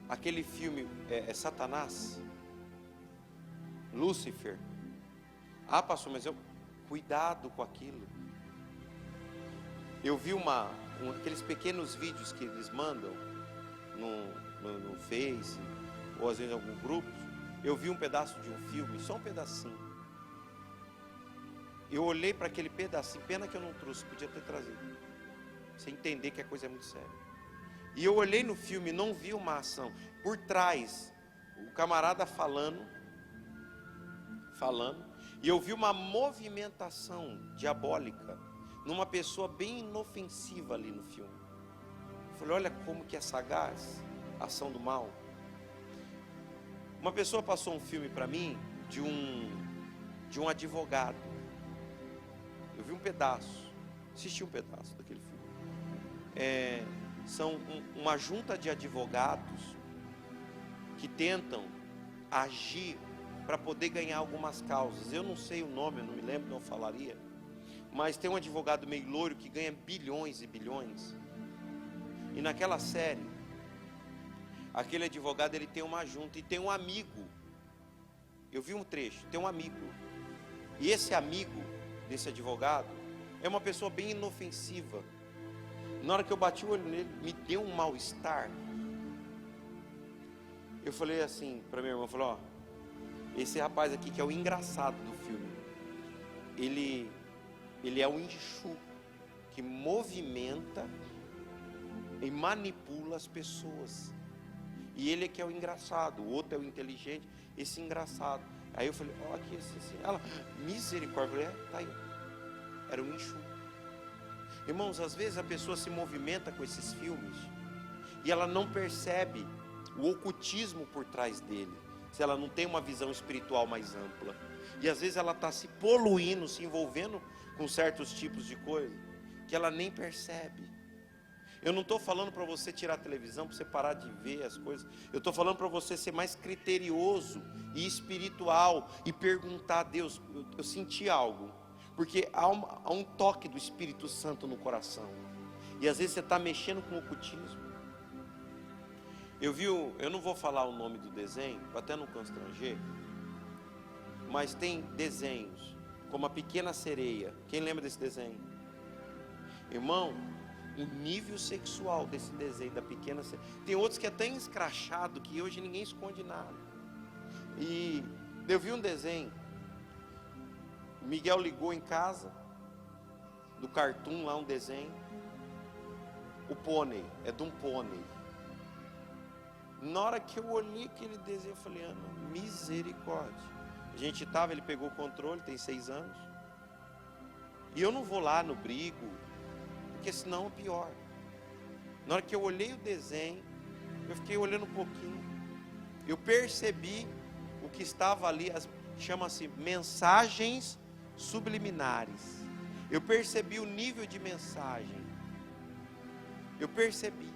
aquele filme é Satanás, Lúcifer. Ah, pastor, mas cuidado com aquilo. Eu vi aqueles pequenos vídeos que eles mandam no Face, ou às vezes em algum grupo. Eu vi um pedaço de um filme, só um pedacinho. Eu olhei para aquele pedacinho, pena que eu não trouxe, podia ter trazido. Você entender que a coisa é muito séria. E eu olhei no filme, não vi uma ação. Por trás, o camarada falando, e eu vi uma movimentação diabólica numa pessoa bem inofensiva ali no filme. Eu falei, olha como que é sagaz a ação do mal. Uma pessoa passou um filme para mim de um advogado. Eu vi um pedaço, assisti um pedaço daquele filme. São uma junta de advogados que tentam agir para poder ganhar algumas causas. Eu não sei o nome, eu não me lembro, não falaria. Mas tem um advogado meio loiro que ganha bilhões e bilhões. E naquela série, aquele advogado, ele tem uma junta e tem um amigo. Eu vi um trecho, tem um amigo. E esse amigo desse advogado é uma pessoa bem inofensiva. Na hora que eu bati o olho nele, me deu um mal-estar. Eu falei assim para minha irmã, falei, ó, esse rapaz aqui que é o engraçado do filme, ele é o Exu que movimenta e manipula as pessoas. E ele é que é o engraçado, o outro é o inteligente, esse engraçado. Aí eu falei, ó, aqui assim. Ela, misericórdia, eu falei, tá aí. Era um Exu. Irmãos, às vezes a pessoa se movimenta com esses filmes e ela não percebe o ocultismo por trás dele, se ela não tem uma visão espiritual mais ampla. E às vezes ela está se poluindo, se envolvendo com certos tipos de coisa que ela nem percebe. Eu não estou falando para você tirar a televisão, para você parar de ver as coisas. Eu estou falando para você ser mais criterioso e espiritual e perguntar a Deus, eu senti algo. Porque há um toque do Espírito Santo no coração. E às vezes você está mexendo com o ocultismo. Eu não vou falar o nome do desenho, para até não constranger. Mas tem desenhos, como a Pequena Sereia. Quem lembra desse desenho? Irmão, o nível sexual desse desenho da Pequena Sereia. Tem outros que é tão escrachado que hoje ninguém esconde nada. E eu vi um desenho. O Miguel ligou em casa, do Cartoon lá um desenho. O pônei, é de um pônei. Na hora que eu olhei aquele desenho, eu falei, Ana, misericórdia. A gente ele pegou o controle, tem 6 anos. E eu não vou lá no brigo, porque senão é pior. Na hora que eu olhei o desenho, eu fiquei olhando um pouquinho. Eu percebi o que estava ali, chama-se mensagens subliminares. Eu percebi o nível de mensagem. Eu percebi.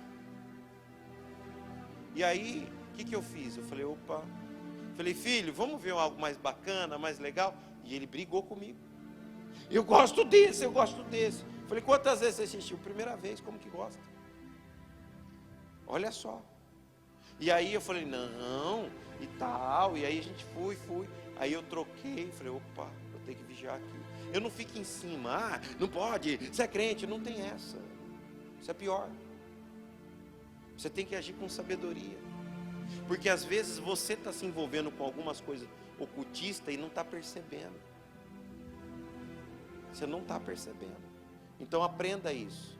E aí, o que eu fiz? Eu falei, opa. Falei, filho, vamos ver algo mais bacana, mais legal? E ele brigou comigo. Eu gosto desse, eu gosto desse. Falei, quantas vezes você assistiu? Primeira vez, como que gosta? Olha só. E aí eu falei, não, e tal. E aí a gente fui. Aí eu troquei, falei, opa, eu tenho que vigiar aqui. Eu não fico em cima, não pode, você é crente, não tem essa. Isso é pior. Você tem que agir com sabedoria. Porque às vezes você está se envolvendo com algumas coisas ocultistas e não está percebendo. Você não está percebendo. Então aprenda isso.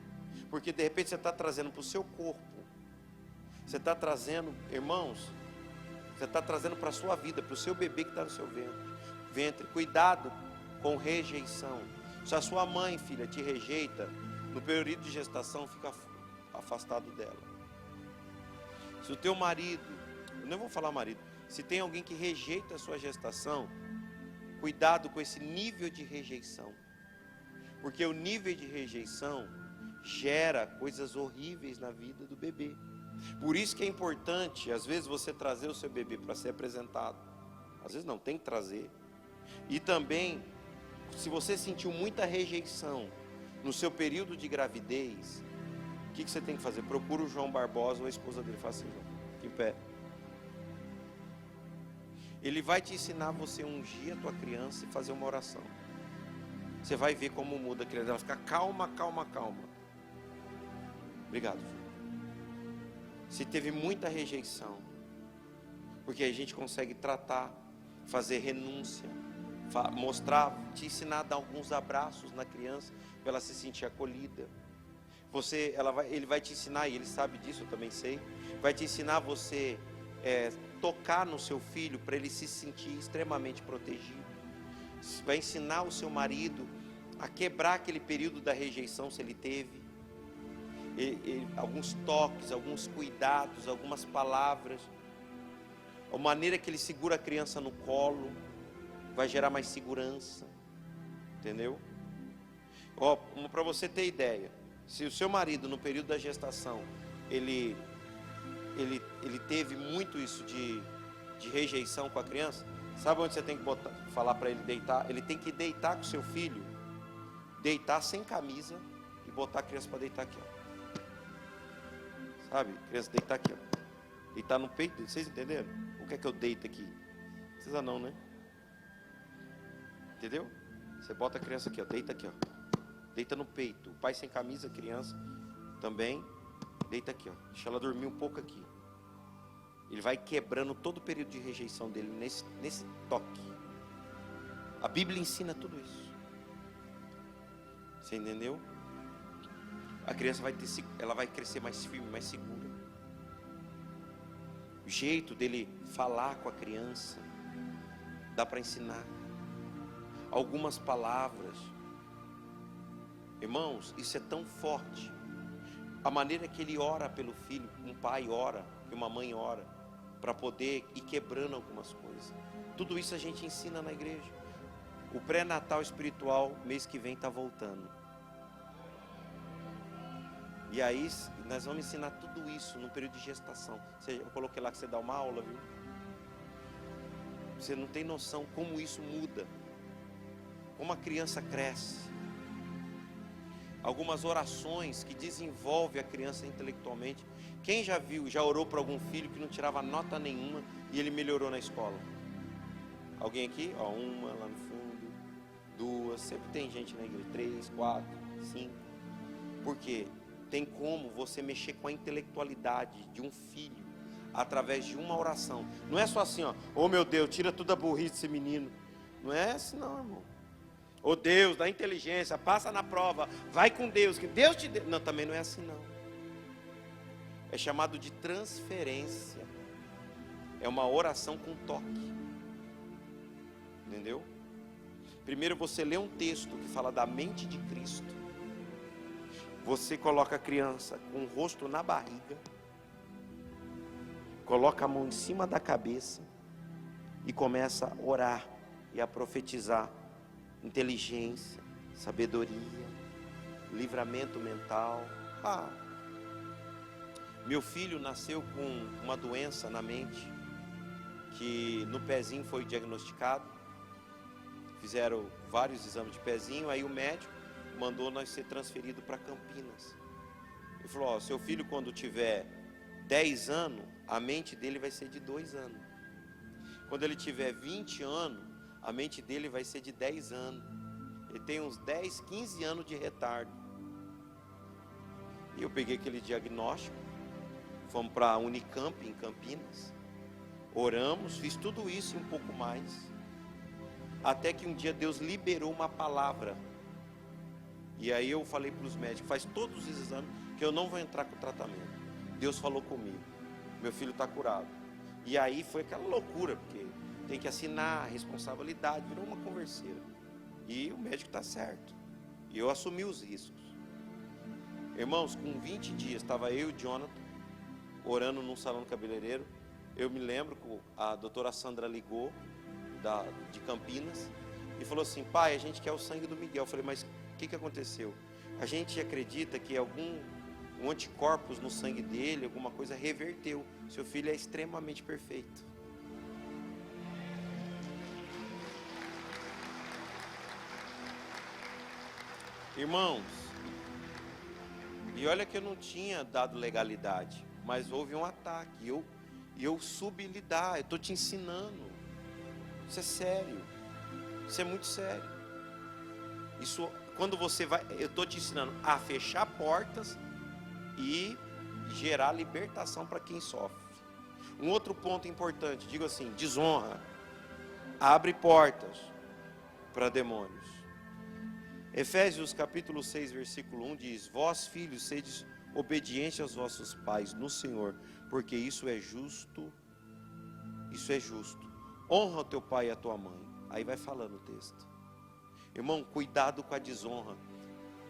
Porque de repente você está trazendo para o seu corpo. Você está trazendo, irmãos, você está trazendo para a sua vida, para o seu bebê que está no seu ventre. Cuidado com rejeição. Se a sua mãe, filha, te rejeita, no período de gestação, fica afastado dela. Se o teu marido, eu não vou falar marido, se tem alguém que rejeita a sua gestação, cuidado com esse nível de rejeição. Porque o nível de rejeição gera coisas horríveis na vida do bebê. Por isso que é importante, às vezes, você trazer o seu bebê para ser apresentado. Às vezes não, tem que trazer. E também, se você sentiu muita rejeição no seu período de gravidez, o que você tem que fazer? Procura o João Barbosa ou a esposa dele. Faça assim, João, fique em pé. Ele vai te ensinar você a ungir a tua criança e fazer uma oração. Você vai ver como muda a criança. Ela fica calma. Obrigado. Se teve muita rejeição, porque a gente consegue tratar, fazer renúncia, mostrar, te ensinar a dar alguns abraços na criança, para ela se sentir acolhida. Ele vai te ensinar, e ele sabe disso, eu também sei, vai te ensinar você tocar no seu filho, para ele se sentir extremamente protegido. Vai ensinar o seu marido a quebrar aquele período da rejeição, se ele teve. Alguns toques, alguns cuidados, algumas palavras, a maneira que ele segura a criança no colo, vai gerar mais segurança, entendeu? Para você ter ideia, se o seu marido no período da gestação, ele teve muito isso de rejeição com a criança, sabe onde você tem que falar para ele deitar? Ele tem que deitar com o seu filho, deitar sem camisa e botar a criança para deitar aqui, ó. Sabe? A criança deitar aqui, ó. Deitar no peito dele, vocês entenderam? O que é que eu deito aqui? Precisa não, né? Entendeu? Você bota a criança aqui, ó, deita aqui, ó. Deita no peito. O pai sem camisa, a criança também, deita aqui, ó. Deixa ela dormir um pouco aqui. Ele vai quebrando todo o período de rejeição dele nesse toque. A Bíblia ensina tudo isso. Você entendeu? A criança ela vai crescer mais firme, mais segura. O jeito dele falar com a criança, dá para ensinar. Algumas palavras. Irmãos, isso é tão forte. A maneira que ele ora pelo filho, um pai ora, e uma mãe ora, para poder ir quebrando algumas coisas. Tudo isso a gente ensina na igreja. O pré-natal espiritual, mês que vem, está voltando. E aí, nós vamos ensinar tudo isso no período de gestação. Eu coloquei lá que você dá uma aula, viu? Você não tem noção como isso muda. Como a criança cresce. Algumas orações que desenvolvem a criança intelectualmente. Quem já viu, já orou para algum filho que não tirava nota nenhuma e ele melhorou na escola? Alguém aqui? Ó, uma lá no fundo, duas, sempre tem gente na igreja, 3, 4, 5. Por quê? Tem como você mexer com a intelectualidade de um filho através de uma oração. Não é só assim, ó, oh meu Deus, tira toda a burrice desse menino. Não é assim não, irmão. Oh Deus, dá inteligência, passa na prova, vai com Deus, que Deus te dê. Não, também não é assim não. É chamado de transferência. É uma oração com toque. Entendeu? Primeiro você lê um texto que fala da mente de Cristo. Você coloca a criança com o rosto na barriga, coloca a mão em cima da cabeça e começa a orar e a profetizar inteligência, sabedoria, livramento mental. Meu filho nasceu com uma doença na mente, que no pezinho foi diagnosticado. Fizeram vários exames de pezinho, aí o médico mandou nós ser transferido para Campinas. Ele falou, ó, seu filho quando tiver 10 anos, a mente dele vai ser de 2 anos. Quando ele tiver 20 anos, a mente dele vai ser de 10 anos. Ele tem uns 10, 15 anos de retardo. E eu peguei aquele diagnóstico, fomos para a Unicamp em Campinas, oramos, fiz tudo isso e um pouco mais. Até que um dia Deus liberou uma palavra. E aí eu falei para os médicos, faz todos os exames, que eu não vou entrar com o tratamento. Deus falou comigo, meu filho está curado. E aí foi aquela loucura, porque tem que assinar a responsabilidade, virou uma converseira. E o médico está certo. E eu assumi os riscos. Irmãos, com 20 dias, estava eu e o Jonathan, orando num salão cabeleireiro. Eu me lembro que a doutora Sandra ligou, de Campinas, e falou assim, pai, a gente quer o sangue do Miguel. Eu falei, mas o que aconteceu? A gente acredita que um anticorpos no sangue dele, alguma coisa reverteu. Seu filho é extremamente perfeito. Irmãos, e olha que eu não tinha dado legalidade, mas houve um ataque, e eu soube lidar, eu estou te ensinando. Isso é sério, isso é muito sério. Isso, quando você vai, eu estou te ensinando a fechar portas e gerar libertação para quem sofre. Um outro ponto importante, digo assim, desonra abre portas para demônios. Efésios capítulo 6, versículo 1 diz, vós filhos, sedes obedientes aos vossos pais no Senhor, porque isso é justo, honra o teu pai e a tua mãe. Aí vai falando o texto. Irmão, cuidado com a desonra.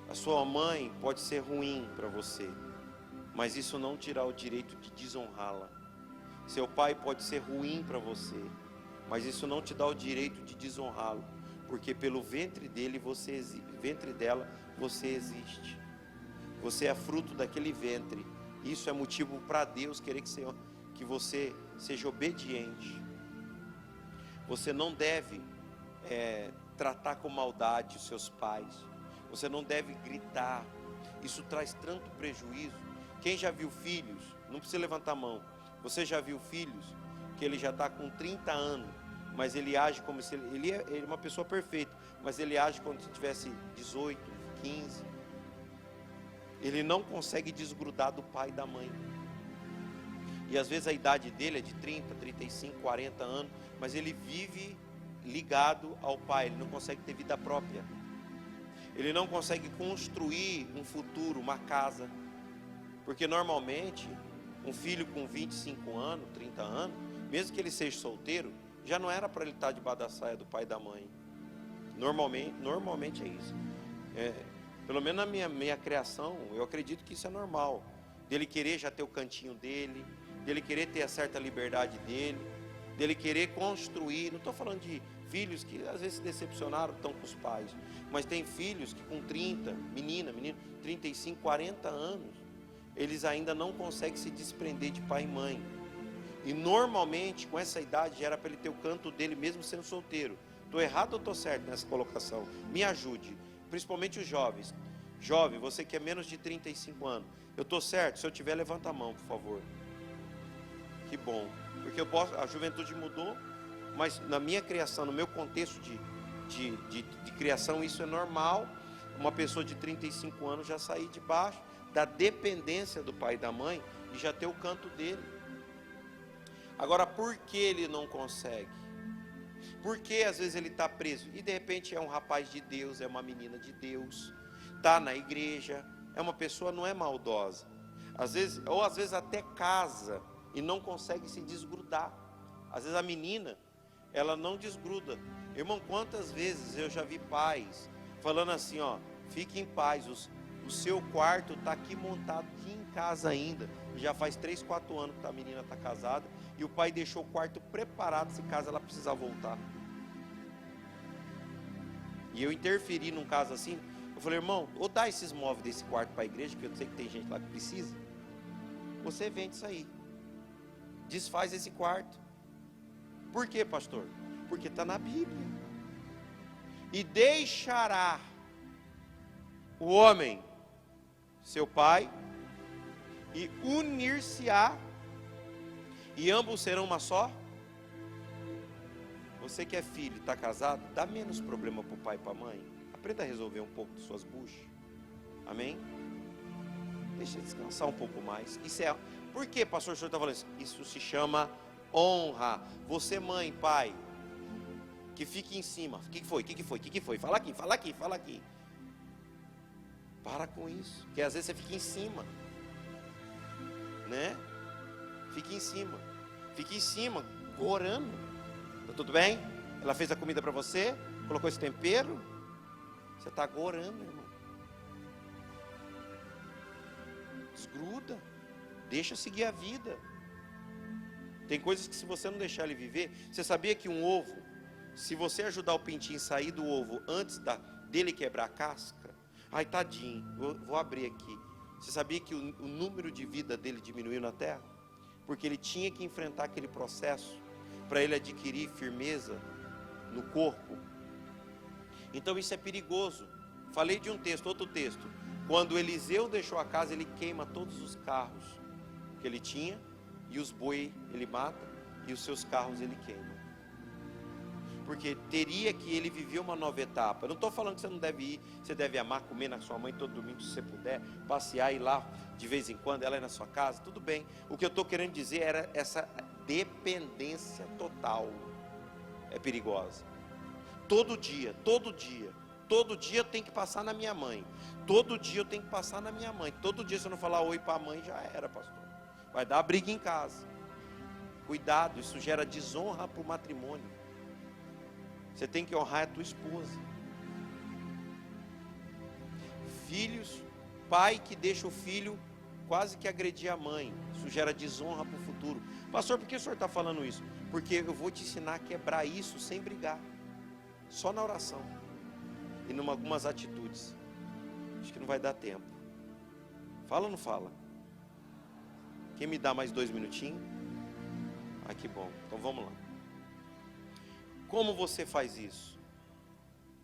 A sua mãe pode ser ruim para você, mas isso não tira o direito de desonrá-la. Seu pai pode ser ruim para você, mas isso não te dá o direito de desonrá-lo, porque pelo ventre dela você existe. Você é fruto daquele ventre. Isso é motivo para Deus querer que você seja obediente. Você não deve tratar com maldade os seus pais. Você não deve gritar. Isso traz tanto prejuízo. Quem já viu filhos, não precisa levantar a mão, Você já viu filhos que ele já está com 30 anos, mas ele age como se ele é uma pessoa perfeita, mas ele age como se tivesse 18, 15. Ele não consegue desgrudar do pai e da mãe. E às vezes a idade dele é de 30, 35, 40 anos, mas ele vive ligado ao pai, ele não consegue ter vida própria. Ele não consegue construir um futuro, uma casa. Porque normalmente, um filho com 25 anos, 30 anos, mesmo que ele seja solteiro, já não era para ele estar debaixo da saia do pai e da mãe. Normalmente é isso. Pelo menos na minha criação, eu acredito que isso é normal. Dele querer já ter o cantinho dele, dele querer ter a certa liberdade dele querer construir. Não estou falando de filhos que às vezes se decepcionaram, estão com os pais, mas tem filhos que com 30, menino, 35, 40 anos, eles ainda não conseguem se desprender de pai e mãe. E normalmente com essa idade já era para ele ter o canto dele mesmo sendo solteiro. Estou errado ou estou certo nessa colocação? Me ajude, principalmente os jovens. Jovem, você que é menos de 35 anos, eu estou certo? Se eu tiver, levanta a mão, por favor. Que bom, porque a juventude mudou, mas na minha criação, no meu contexto de criação, isso é normal. Uma pessoa de 35 anos já sair debaixo da dependência do pai e da mãe e já ter o canto dele. Agora, por que ele não consegue? Porque às vezes ele está preso e de repente é um rapaz de Deus, é uma menina de Deus, está na igreja, é uma pessoa, não é maldosa, às vezes até casa e não consegue se desgrudar. Às vezes a menina, ela não desgruda. Irmão, quantas vezes eu já vi pais falando assim, ó, fique em paz, o seu quarto está aqui montado, aqui em casa ainda, e já faz 3, 4 anos que a menina está casada, e o pai deixou o quarto preparado se caso ela precisar voltar. E eu interferi num caso assim, eu falei, irmão, ou dá esses móveis desse quarto para a igreja, que eu sei que tem gente lá que precisa, você vende isso aí, desfaz esse quarto. Por quê, pastor? Porque está na Bíblia. E deixará o homem seu pai e unir-se-á, e ambos serão uma só. Você que é filho e está casado, dá menos problema para o pai e para a mãe. Aprenda a resolver um pouco de suas buchas. Amém? Deixa descansar um pouco mais. Por que, pastor, o senhor está falando isso? Isso se chama honra. Você, mãe, pai, que fique em cima. O que foi? Fala aqui. Para com isso. Porque às vezes você fica em cima, né? Fique em cima, orando. Tá tudo bem? Ela fez a comida para você, colocou esse tempero. Você está orando, irmão. Desgruda. Deixa seguir a vida. Tem coisas que se você não deixar ele viver. Você sabia que um ovo, se você ajudar o pintinho a sair do ovo antes dele quebrar a casca, ai tadinho, vou abrir aqui. Você sabia que o número de vida dele diminuiu na terra? Porque ele tinha que enfrentar aquele processo para ele adquirir firmeza no corpo. Então isso é perigoso. Falei de um texto, outro texto. Quando Eliseu deixou a casa, ele queima todos os carros que ele tinha, e os boi ele mata, e os seus carros ele queima. Porque teria que ele viver uma nova etapa. Eu não estou falando que você não deve ir, você deve amar, comer na sua mãe todo domingo se você puder, passear, ir lá de vez em quando, ela ir na sua casa, tudo bem. O que eu estou querendo dizer era essa dependência total é perigosa. Todo dia eu tenho que passar na minha mãe. Todo dia se eu não falar oi para a mãe, já era, pastor. Vai dar briga em casa. Cuidado, isso gera desonra para o matrimônio. Você tem que honrar a tua esposa. Filhos, pai que deixa o filho quase que agredir a mãe. Isso gera desonra para o futuro. Pastor, por que o senhor está falando isso? Porque eu vou te ensinar a quebrar isso sem brigar. Só na oração. E em algumas atitudes. Acho que não vai dar tempo. Fala ou não fala? Quem me dá mais 2 minutinhos? Ah, que bom. Então vamos lá. Como você faz isso?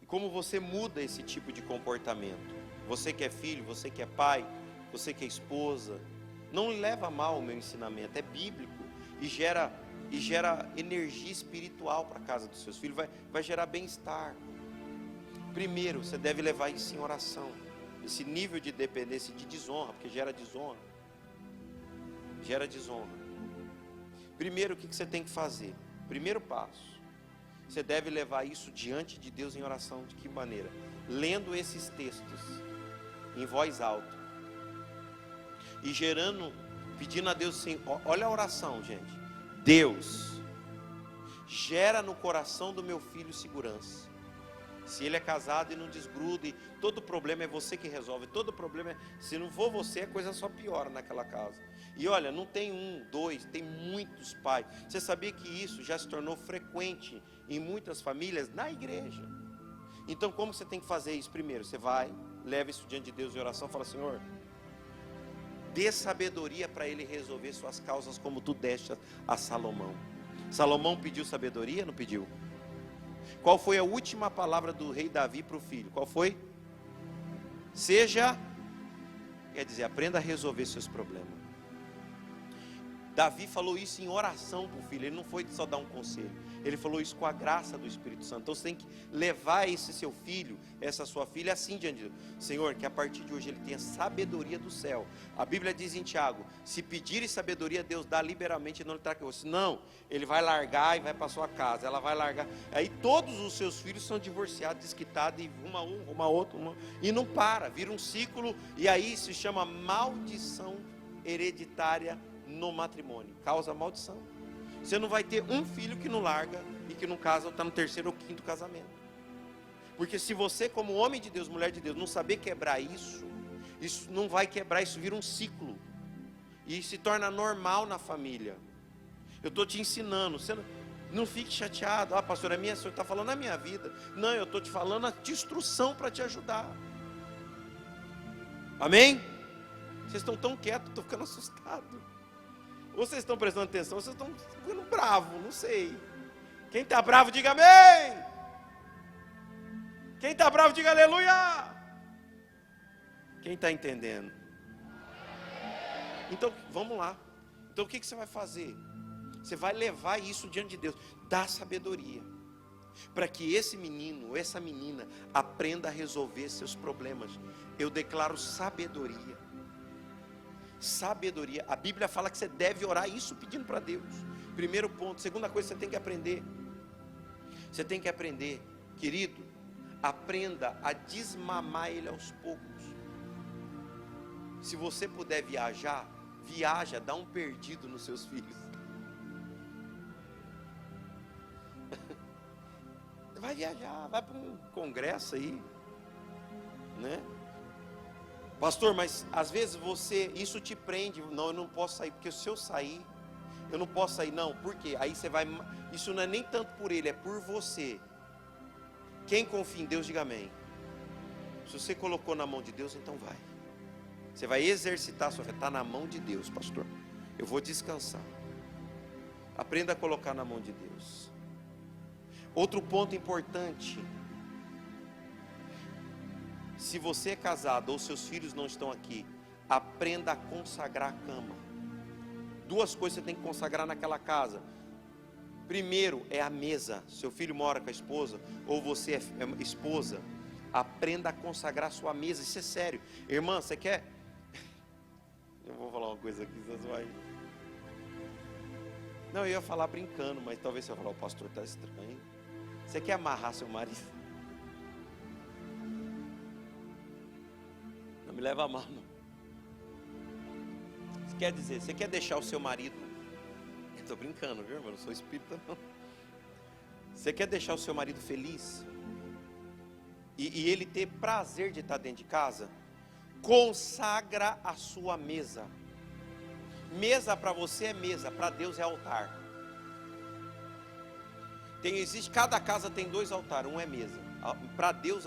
E como você muda esse tipo de comportamento? Você que é filho, você que é pai, você que é esposa, não leva a mal o meu ensinamento, é bíblico. e gera energia espiritual para a casa dos seus filhos, vai gerar bem-estar. Primeiro, você deve levar isso em oração. Esse nível de dependência, de desonra, porque gera desonra. Gera desonra. Primeiro, o que você tem que fazer? Primeiro passo, você deve levar isso diante de Deus em oração. De que maneira? Lendo esses textos em voz alta e pedindo a Deus assim, olha a oração, gente. Deus, gera no coração do meu filho segurança. Se ele é casado e não desgruda, e todo problema é você que resolve, todo problema se não for você, a coisa só piora naquela casa. E olha, não tem um, dois, tem muitos pais. Você sabia que isso já se tornou frequente em muitas famílias na igreja? Então como você tem que fazer isso? Primeiro, você vai, leva isso diante de Deus em oração, fala: Senhor, dê sabedoria para ele resolver suas causas como tu deste a Salomão. Salomão pediu sabedoria, não pediu? Qual foi a última palavra do rei Davi para o filho? Qual foi? Quer dizer, aprenda a resolver seus problemas. Davi falou isso em oração para o filho, ele não foi só dar um conselho, ele falou isso com a graça do Espírito Santo. Então você tem que levar esse seu filho, essa sua filha assim diante de Deus. Senhor, que a partir de hoje ele tenha sabedoria do céu. A Bíblia diz em Tiago, se pedirem sabedoria, Deus dá liberalmente e não lhe trará que você. Não, ele vai largar e vai para sua casa, ela vai largar. Aí todos os seus filhos são divorciados, desquitados, e uma outra, e não para, vira um ciclo, e aí se chama maldição hereditária no matrimônio, causa maldição. Você não vai ter um filho que não larga e que não casa ou está no terceiro ou quinto casamento. Porque se você, como homem de Deus, mulher de Deus, não saber quebrar isso não vai quebrar, isso vira um ciclo e se torna normal na família. Eu estou te ensinando, você não fique chateado. Pastor, o senhor está falando a minha vida. Não, eu estou te falando de instrução para te ajudar. Amém? Vocês estão tão quietos, estou ficando assustado. Ou vocês estão prestando atenção, ou vocês estão ficando bravos, não sei. Quem está bravo, diga amém. Quem está bravo, diga aleluia. Quem está entendendo? Então, vamos lá. Então, o que você vai fazer? Você vai levar isso diante de Deus. Dá sabedoria, para que esse menino ou essa menina aprenda a resolver seus problemas. Eu declaro sabedoria. Sabedoria. A Bíblia fala que você deve orar isso pedindo para Deus. Primeiro ponto. Segunda coisa, você tem que aprender. Você tem que aprender, querido, aprenda a desmamar ele aos poucos. Se você puder viaja, dá um perdido nos seus filhos. Vai viajar, vai para um congresso aí, né? Pastor, mas às vezes isso te prende. Não, eu não posso sair, porque se eu sair, eu não posso sair. Não, por quê? Aí você vai, isso não é nem tanto por ele, é por você. Quem confia em Deus, diga amém. Se você colocou na mão de Deus, então vai. Você vai exercitar a sua fé. Está na mão de Deus, pastor. Eu vou descansar. Aprenda a colocar na mão de Deus. Outro ponto importante. Se você é casado ou seus filhos não estão aqui, aprenda a consagrar a cama. Duas coisas você tem que consagrar naquela casa. Primeiro é a mesa. Seu filho mora com a esposa, ou você é esposa, aprenda a consagrar a sua mesa. Isso é sério. Irmã, você quer? Eu vou falar uma coisa aqui, você vai. Não, eu ia falar brincando, mas talvez você vai falar: o pastor está estranho. Você quer amarrar seu marido? Não me leva a mal, não. Quer dizer, você quer deixar o seu marido? Estou brincando, viu, irmão? Eu não sou espírita, não. Você quer deixar o seu marido feliz? E ele ter prazer de estar dentro de casa? Consagra a sua mesa. Mesa para você é mesa, para Deus é altar. Cada casa tem 2 altares, um é mesa. Para Deus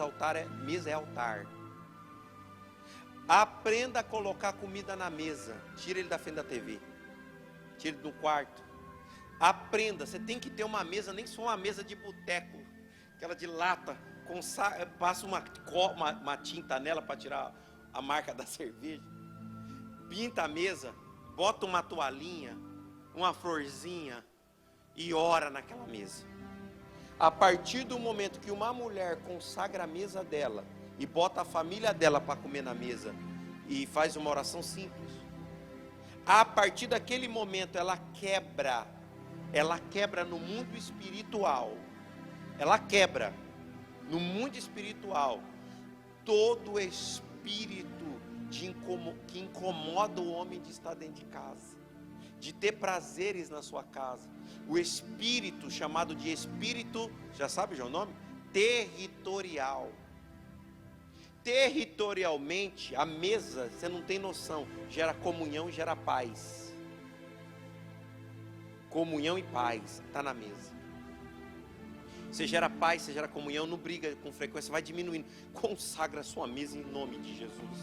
mesa é altar. Aprenda a colocar comida na mesa. Tira ele da frente da TV. Tira ele do quarto. Aprenda, você tem que ter uma mesa, nem só uma mesa de boteco, aquela de lata, passa uma tinta nela para tirar a marca da cerveja. Pinta a mesa, bota uma toalhinha, uma florzinha e ora naquela mesa. A partir do momento que uma mulher consagra a mesa dela e bota a família dela para comer na mesa e faz uma oração simples, a partir daquele momento ela quebra no mundo espiritual, ela quebra no mundo espiritual todo espírito que incomoda o homem de estar dentro de casa, de ter prazeres na sua casa. O espírito chamado de espírito, já sabe já o nome? Territorial. Territorialmente, a mesa, você não tem noção, gera comunhão, gera paz. Comunhão e paz, está na mesa. Você gera paz, você gera comunhão, não briga com frequência, vai diminuindo. Consagra a sua mesa em nome de Jesus.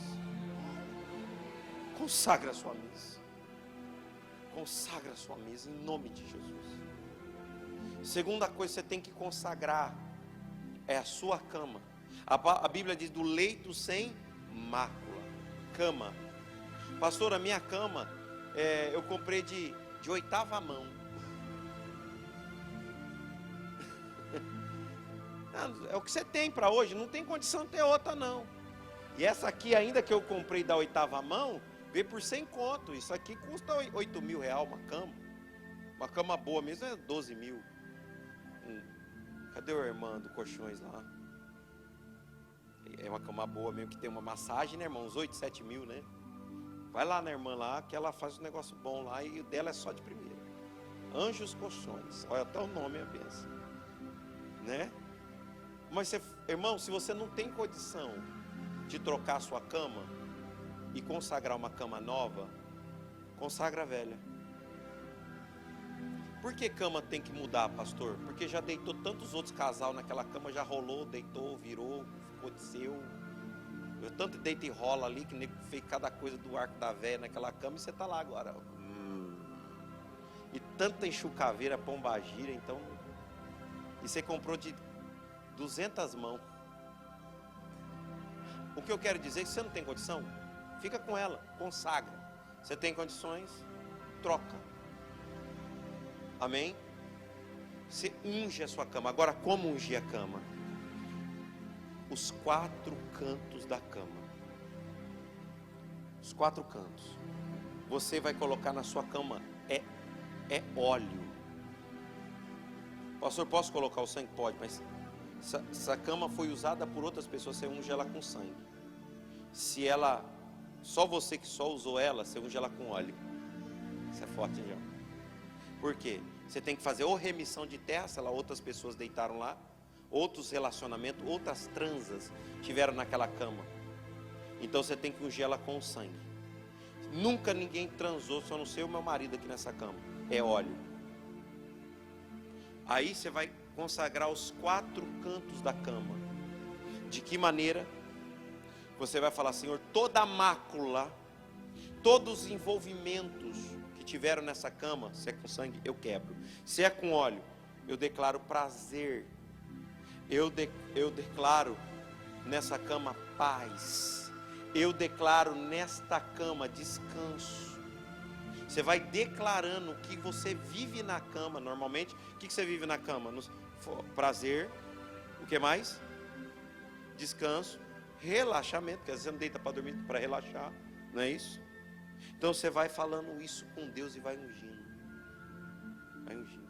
Consagra a sua mesa. Consagra a sua mesa em nome de Jesus. Segunda coisa que você tem que consagrar é a sua cama. A Bíblia diz do leito sem mácula. Cama. Pastor, a minha cama eu comprei de 8ª mão. É o que você tem para hoje, não tem condição de ter outra não. E essa aqui ainda que eu comprei da 8ª mão, veio por 100 conto. Isso aqui custa 8 mil reais uma cama. Uma cama boa mesmo é 12 mil. Cadê o irmão do Colchões lá? É uma cama boa mesmo, que tem uma massagem, né, irmão? Uns 8, 7 mil, né? Vai lá na irmã lá, que ela faz um negócio bom lá, e o dela é só de primeira. Anjos Colchões. Olha, até o nome é a benção, né? Mas, irmão, se você não tem condição de trocar a sua cama e consagrar uma cama nova, consagra a velha. Por que cama tem que mudar, pastor? Porque já deitou tantos outros casal naquela cama, já rolou, deitou, virou, aconteceu. Eu tanto deita e rola ali, que nego fez cada coisa do arco da velha naquela cama, e você está lá agora. E tanta enxucaveira, pombagira, então. E você comprou de 200 mãos. O que eu quero dizer é que se você não tem condição, fica com ela, consagra. Você tem condições, troca. Amém? Você unge a sua cama. Agora, como ungir a cama? Os 4 cantos da cama. Os 4 cantos. Você vai colocar na sua cama é óleo. Pastor, posso colocar o sangue? Pode, mas se a cama foi usada por outras pessoas, você unge ela com sangue. Se ela, só você que só usou ela, você unge ela com óleo. Isso é forte, hein, João? Por quê? Você tem que fazer ou remissão de terra, se lá outras pessoas deitaram lá, outros relacionamentos, outras transas tiveram naquela cama. Então você tem que ungir ela com o sangue. Nunca ninguém transou, só não sei o meu marido aqui nessa cama. É óleo. Aí você vai consagrar os 4 cantos da cama. De que maneira? Você vai falar, Senhor, toda a mácula, todos os envolvimentos que tiveram nessa cama, se é com sangue, eu quebro. Se é com óleo, eu declaro prazer. Eu declaro nessa cama paz. Eu declaro nesta cama descanso. Você vai declarando o que você vive na cama. Normalmente, o que você vive na cama? Prazer. O que mais? Descanso. Relaxamento, porque às vezes você não deita para dormir, para relaxar. Não é isso? Então você vai falando isso com Deus e vai ungindo. Vai ungindo.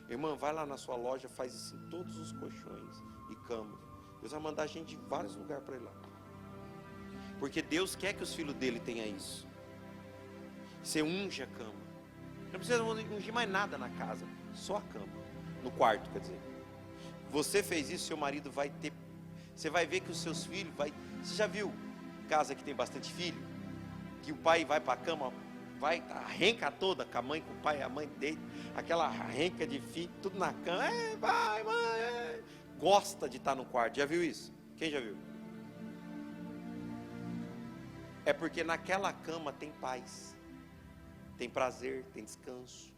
Irmã, vai lá na sua loja, faz isso em todos os colchões e camas. Deus vai mandar gente de vários lugares para ir lá. Porque Deus quer que os filhos dele tenham isso. Você unge a cama. Não precisa ungir mais nada na casa, só a cama. No quarto, quer dizer. Você fez isso, seu marido vai ter. Você vai ver que os seus filhos Você já viu casa que tem bastante filho? Que o pai vai para a cama, vai, arranca toda, com a mãe, com o pai, a mãe deita, aquela arranca de filho, tudo na cama. Pai, mãe. Gosta de estar no quarto. Já viu isso? Quem já viu? É porque naquela cama tem paz, tem prazer, tem descanso.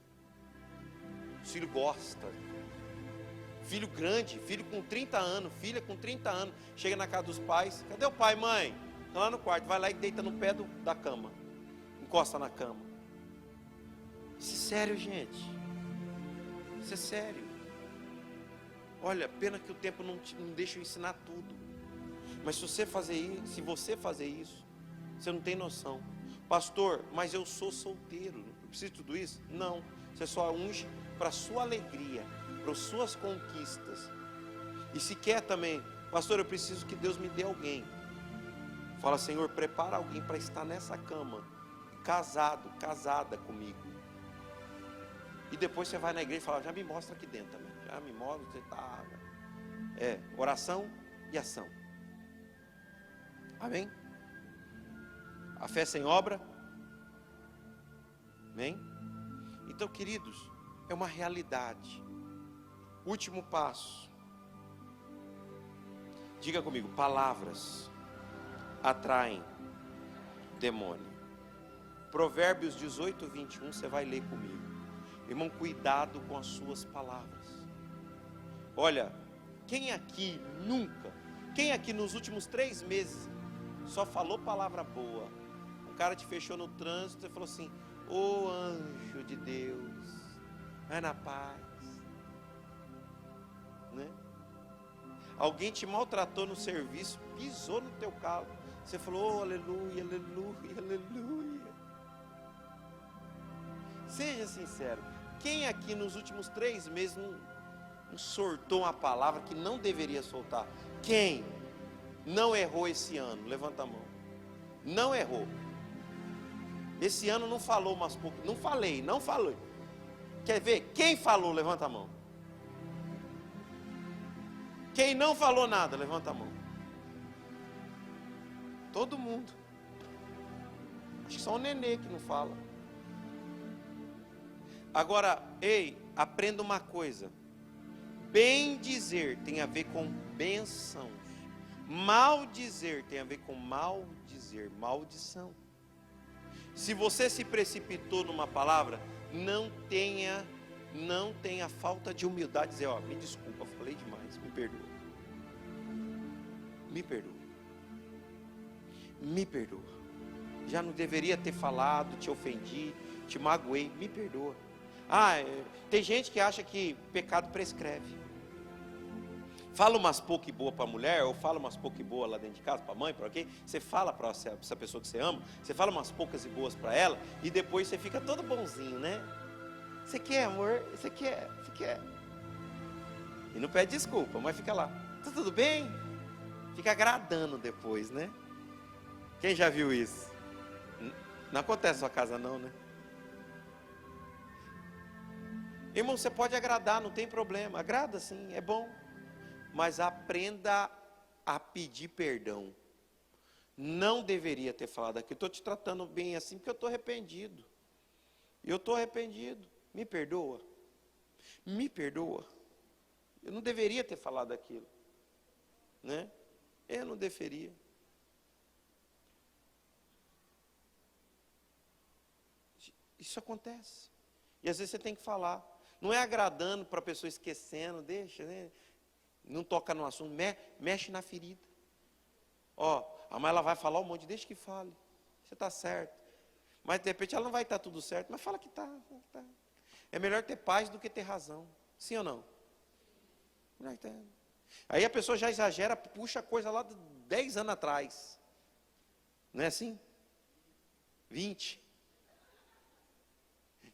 O filho gosta. Filho grande, filho com 30 anos, filha com 30 anos, chega na casa dos pais, cadê o pai, mãe? Está lá no quarto, vai lá e deita no pé da cama, encosta na cama. Isso é sério, gente. Isso é sério. Olha, pena que o tempo não deixa eu ensinar tudo. Mas se você fazer isso, você não tem noção. Pastor, mas eu sou solteiro, eu preciso de tudo isso? Não, você só unge para a sua alegria, para as suas conquistas. E se quer também, pastor, eu preciso que Deus me dê alguém. Fala, Senhor, prepara alguém para estar nessa cama, casado, casada comigo. E depois você vai na igreja e fala, já me mostra aqui dentro também. Já me mostra, você está. Oração e ação. Amém? A fé sem obra. Amém? Então, queridos, é uma realidade. Último passo. Diga comigo, palavras atraem demônio. Provérbios 18, 21, você vai ler comigo. Irmão, cuidado com as suas palavras. Olha, quem aqui nos últimos 3 meses só falou palavra boa? Um cara te fechou no trânsito e falou assim, ô anjo de Deus, vai na paz, né? Alguém te maltratou no serviço, pisou no teu carro, você falou, oh, aleluia, aleluia, aleluia. Seja sincero, quem aqui nos últimos 3 meses não soltou uma palavra que não deveria soltar? Quem não errou esse ano? Levanta a mão. Não errou. Esse ano não falou umas poucas. Não falei. Quer ver? Quem falou? Levanta a mão. Quem não falou nada? Levanta a mão. Todo mundo. Acho que só o nenê que não fala. Agora, ei, aprenda uma coisa. Bem dizer tem a ver com bênção. Mal dizer tem a ver com mal dizer, maldição. Se você se precipitou numa palavra, não tenha falta de humildade, dizer, ó, me desculpa, falei demais, me perdoa. Me perdoa. Me perdoa. Já não deveria ter falado, te ofendi, te magoei, me perdoa. Tem gente que acha que pecado prescreve. Fala umas pouco e boa para a mulher, ou fala umas pouco e boa lá dentro de casa, para a mãe, para alguém. Você fala para essa pessoa que você ama, você fala umas poucas e boas para ela, e depois você fica todo bonzinho, né? Você quer, amor? Você quer? E não pede desculpa, mas fica lá. Tá tudo bem? Fica agradando depois, né? Quem já viu isso? Não acontece na sua casa não, né? Irmão, você pode agradar, não tem problema. Agrada sim, é bom. Mas aprenda a pedir perdão. Não deveria ter falado aqui. Estou te tratando bem assim porque eu estou arrependido. Eu estou arrependido. Me perdoa. Me perdoa. Eu não deveria ter falado aquilo. Né? Eu não deveria. Isso acontece. E às vezes você tem que falar. Não é agradando para a pessoa esquecendo, deixa, né? Não toca no assunto, mexe na ferida. A mãe ela vai falar um monte, deixa que fale. Você está certo. Mas de repente ela não vai estar tudo certo, mas fala que está. É melhor ter paz do que ter razão. Sim ou não? Aí a pessoa já exagera, puxa coisa lá de 10 anos atrás. Não é assim? 20.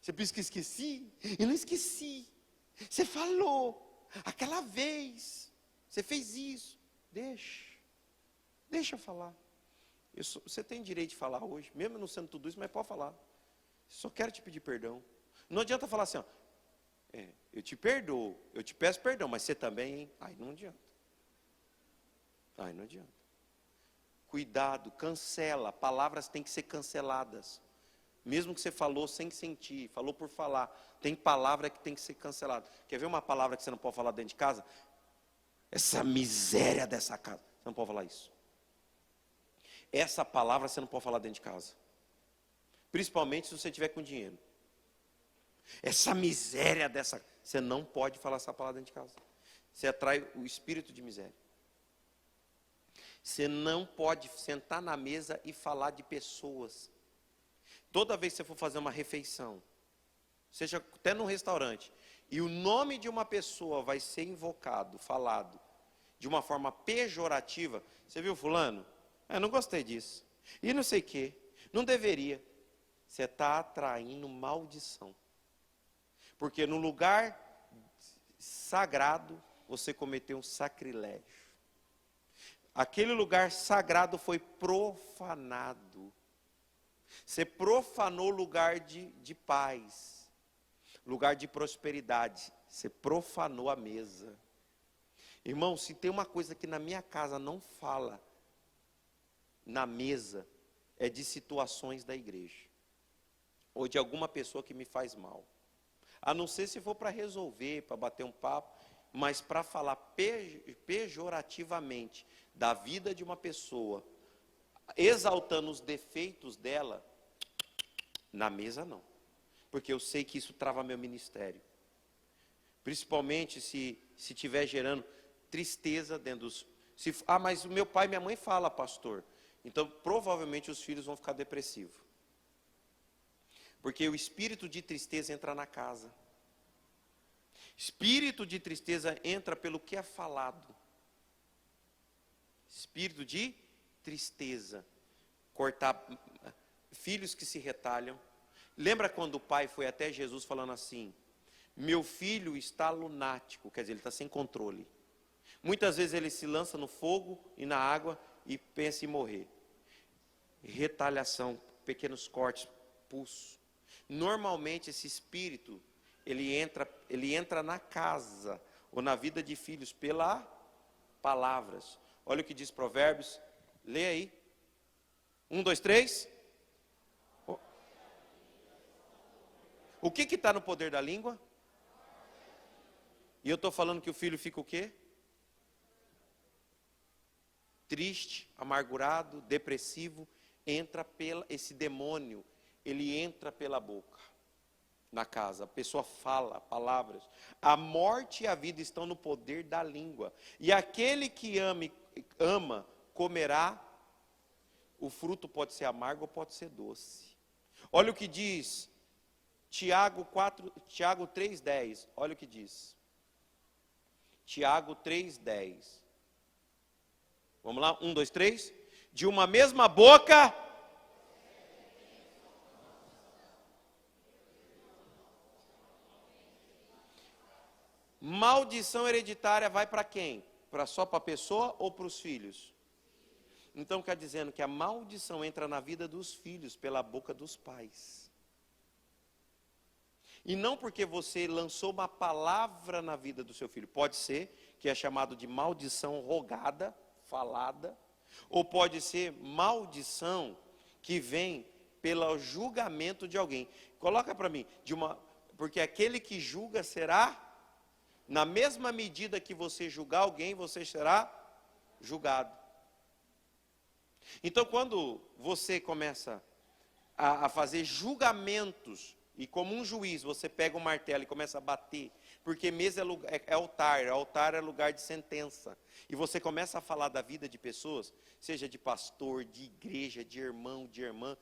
Você pensa que esqueci? Eu não esqueci. Você falou. Aquela vez, você fez isso. Deixa eu falar. Você tem direito de falar hoje, mesmo não sendo tudo isso, mas pode falar. Só quero te pedir perdão. Não adianta falar assim, eu te perdoo, eu te peço perdão, mas você também, hein? Aí não adianta. Cuidado, cancela. Palavras têm que ser canceladas. Mesmo que você falou sem sentir, falou por falar, tem palavra que tem que ser cancelada. Quer ver uma palavra que você não pode falar dentro de casa? Essa miséria dessa casa. Você não pode falar isso. Essa palavra você não pode falar dentro de casa. Principalmente se você tiver com dinheiro. Essa miséria dessa... Você não pode falar essa palavra dentro de casa. Você atrai o espírito de miséria. Você não pode sentar na mesa e falar de pessoas. Toda vez que você for fazer uma refeição, seja até num restaurante, e o nome de uma pessoa vai ser invocado, falado, de uma forma pejorativa, você viu fulano? Eu não gostei disso. E não sei o quê. Não deveria. Você está atraindo maldição. Porque no lugar sagrado, você cometeu um sacrilégio. Aquele lugar sagrado foi profanado. Você profanou lugar de paz, lugar de prosperidade. Você profanou a mesa. Irmão, se tem uma coisa que na minha casa não fala na mesa, é de situações da igreja, ou de alguma pessoa que me faz mal. A não ser se for para resolver, para bater um papo, mas para falar pejorativamente da vida de uma pessoa, exaltando os defeitos dela, na mesa não. Porque eu sei que isso trava meu ministério. Principalmente se estiver gerando tristeza dentro dos... mas o meu pai e minha mãe falam, pastor. Então, provavelmente os filhos vão ficar depressivos. Porque o espírito de tristeza entra na casa. Espírito de tristeza entra pelo que é falado. Espírito de tristeza. Cortar filhos que se retalham. Lembra quando o pai foi até Jesus falando assim: meu filho está lunático, quer dizer, ele está sem controle. Muitas vezes ele se lança no fogo e na água e pensa em morrer. Retaliação, pequenos cortes, pulso. Normalmente esse espírito, ele entra na casa ou na vida de filhos pelas palavras. Olha o que diz Provérbios, lê aí. 1, 2, 3. O que está no poder da língua? E eu estou falando que o filho fica o quê? Triste, amargurado, depressivo. Esse demônio, ele entra pela boca na casa. A pessoa fala palavras. A morte e a vida estão no poder da língua. E aquele que ama comerá. O fruto pode ser amargo ou pode ser doce. Olha o que diz Tiago 3,10. Olha o que diz. Tiago 3,10. Vamos lá? 1, 2, 3. De uma mesma boca. Maldição hereditária vai para quem? Só para a pessoa ou para os filhos? Então quer dizendo que a maldição entra na vida dos filhos pela boca dos pais. E não porque você lançou uma palavra na vida do seu filho. Pode ser que é chamado de maldição rogada, falada. Ou pode ser maldição que vem pelo julgamento de alguém. Coloca para mim, porque aquele que julga será, na mesma medida que você julgar alguém, você será julgado. Então, quando você começa a fazer julgamentos, e como um juiz, você pega um martelo e começa a bater, porque mesa é altar é lugar de sentença. E você começa a falar da vida de pessoas, seja de pastor, de igreja, de irmão, de irmã.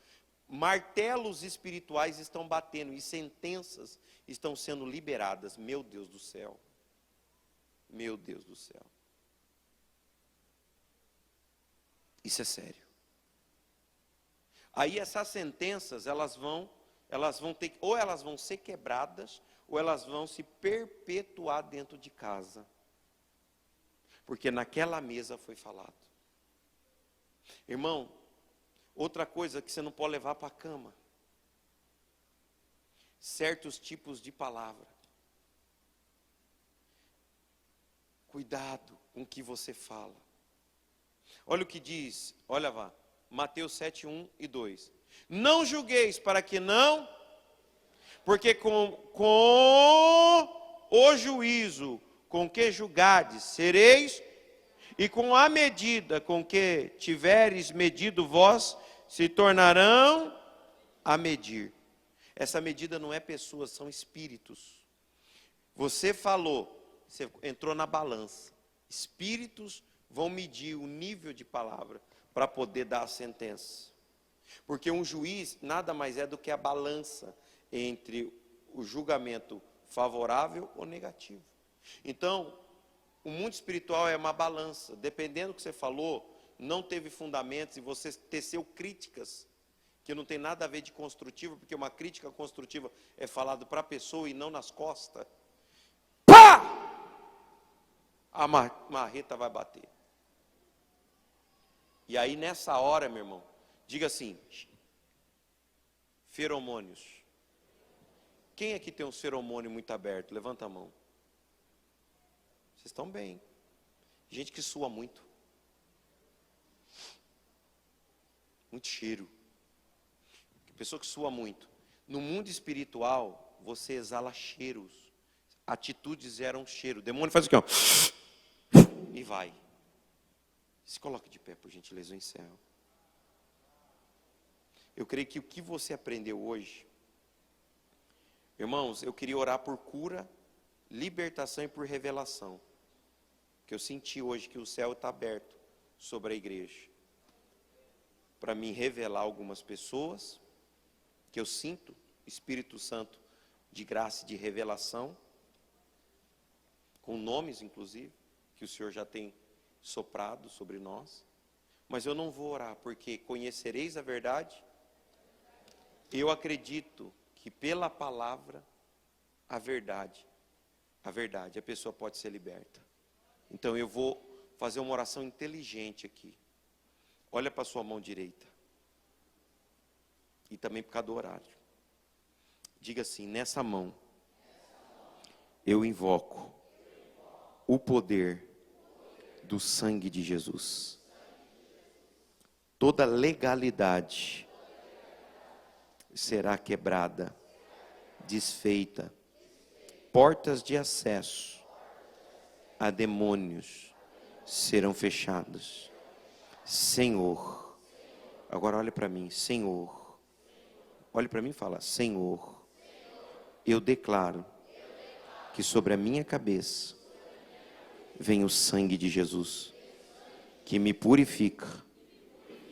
Martelos espirituais estão batendo e sentenças estão sendo liberadas. Meu Deus do céu. Meu Deus do céu. Isso é sério. Aí essas sentenças, elas vão ter, ou elas vão ser quebradas, ou elas vão se perpetuar dentro de casa. Porque naquela mesa foi falado. Irmão, outra coisa que você não pode levar para a cama. Certos tipos de palavra. Cuidado com o que você fala. Olha o que diz, Mateus 7, 1 e 2. Não julgueis para que não, porque com o juízo com que julgardes, sereis, e com a medida com que tiveres medido vós, se tornarão a medir. Essa medida não é pessoas, são espíritos. Você falou, você entrou na balança. Espíritos vão medir o nível de palavra para poder dar a sentença. Porque um juiz nada mais é do que a balança entre o julgamento favorável ou negativo. Então, o mundo espiritual é uma balança. Dependendo do que você falou, não teve fundamentos e você teceu críticas que não tem nada a ver de construtivo, porque uma crítica construtiva é falado para a pessoa e não nas costas. Pá! A marreta vai bater. E aí nessa hora, meu irmão, diga assim: feromônios. Quem aqui tem um feromônio muito aberto? Levanta a mão. Vocês estão bem. Gente que sua muito. Muito cheiro. Pessoa que sua muito. No mundo espiritual, você exala cheiros. Atitudes geram cheiro. O demônio faz o quê? E vai. Se coloque de pé, por gentileza, eu encerro. Eu creio que o que você aprendeu hoje, irmãos, eu queria orar por cura, libertação e por revelação. Que eu senti hoje que o céu está aberto sobre a igreja. Para me revelar algumas pessoas, que eu sinto Espírito Santo de graça e de revelação, com nomes inclusive, que o Senhor já tem soprado sobre nós. Mas eu não vou orar, porque conhecereis a verdade. Eu acredito que pela palavra, a verdade, a pessoa pode ser liberta. Então eu vou fazer uma oração inteligente aqui. Olha para a sua mão direita. E também por causa do horário. Diga assim: nessa mão, eu invoco o poder do sangue de Jesus. Toda legalidade será quebrada, desfeita, portas de acesso a demônios serão fechadas. Senhor, agora olha para mim, Senhor, olhe para mim e fala: Senhor, eu declaro que sobre a minha cabeça vem o sangue de Jesus, que me purifica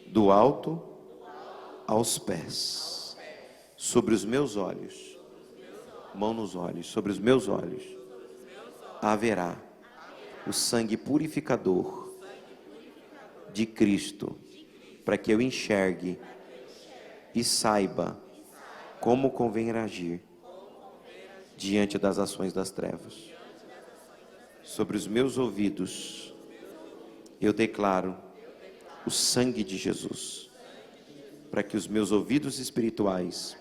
do alto aos pés. Sobre os meus olhos, mão nos olhos, sobre os meus olhos, haverá o sangue purificador de Cristo, para que eu enxergue e saiba como convém agir diante das ações das trevas. Sobre os meus ouvidos, eu declaro o sangue de Jesus, para que os meus ouvidos espirituais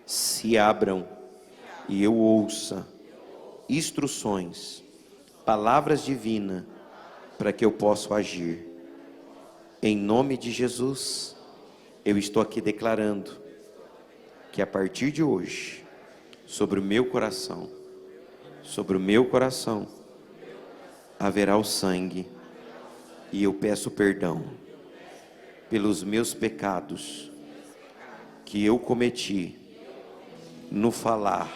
se abram e eu ouça instruções, palavras divinas, para que eu possa agir. Em nome de Jesus, eu estou aqui declarando que a partir de hoje, sobre o meu coração, haverá o sangue, e eu peço perdão pelos meus pecados que eu cometi no falar,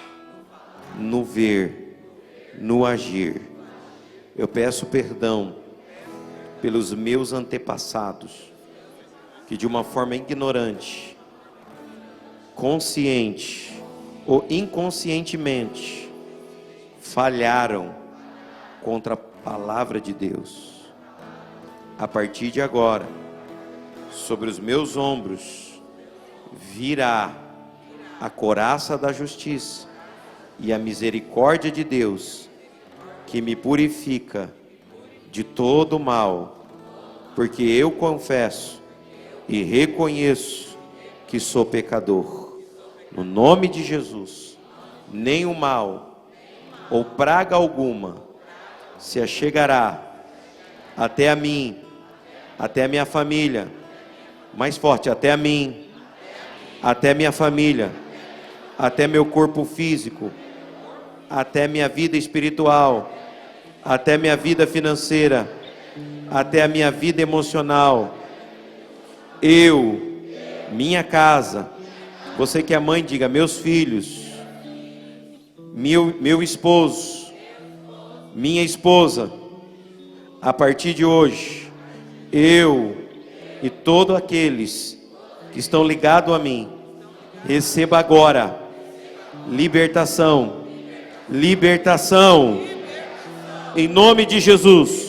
no ver, no agir. Eu peço perdão pelos meus antepassados, que de uma forma ignorante, consciente ou inconscientemente, falharam contra a palavra de Deus. A partir de agora, sobre os meus ombros virá a couraça da justiça e a misericórdia de Deus, que me purifica de todo mal, porque eu confesso e reconheço que sou pecador. No nome de Jesus, nenhum mal ou praga alguma se achegará até a mim, até a minha família. Mais forte: até a mim, até a minha família, até meu corpo físico, até minha vida espiritual, até minha vida financeira, até a minha vida emocional. Eu, minha casa, você que é mãe, diga: meus filhos, meu esposo, minha esposa, a partir de hoje, eu e todos aqueles que estão ligados a mim, receba agora Libertação. Libertação. Em nome de Jesus.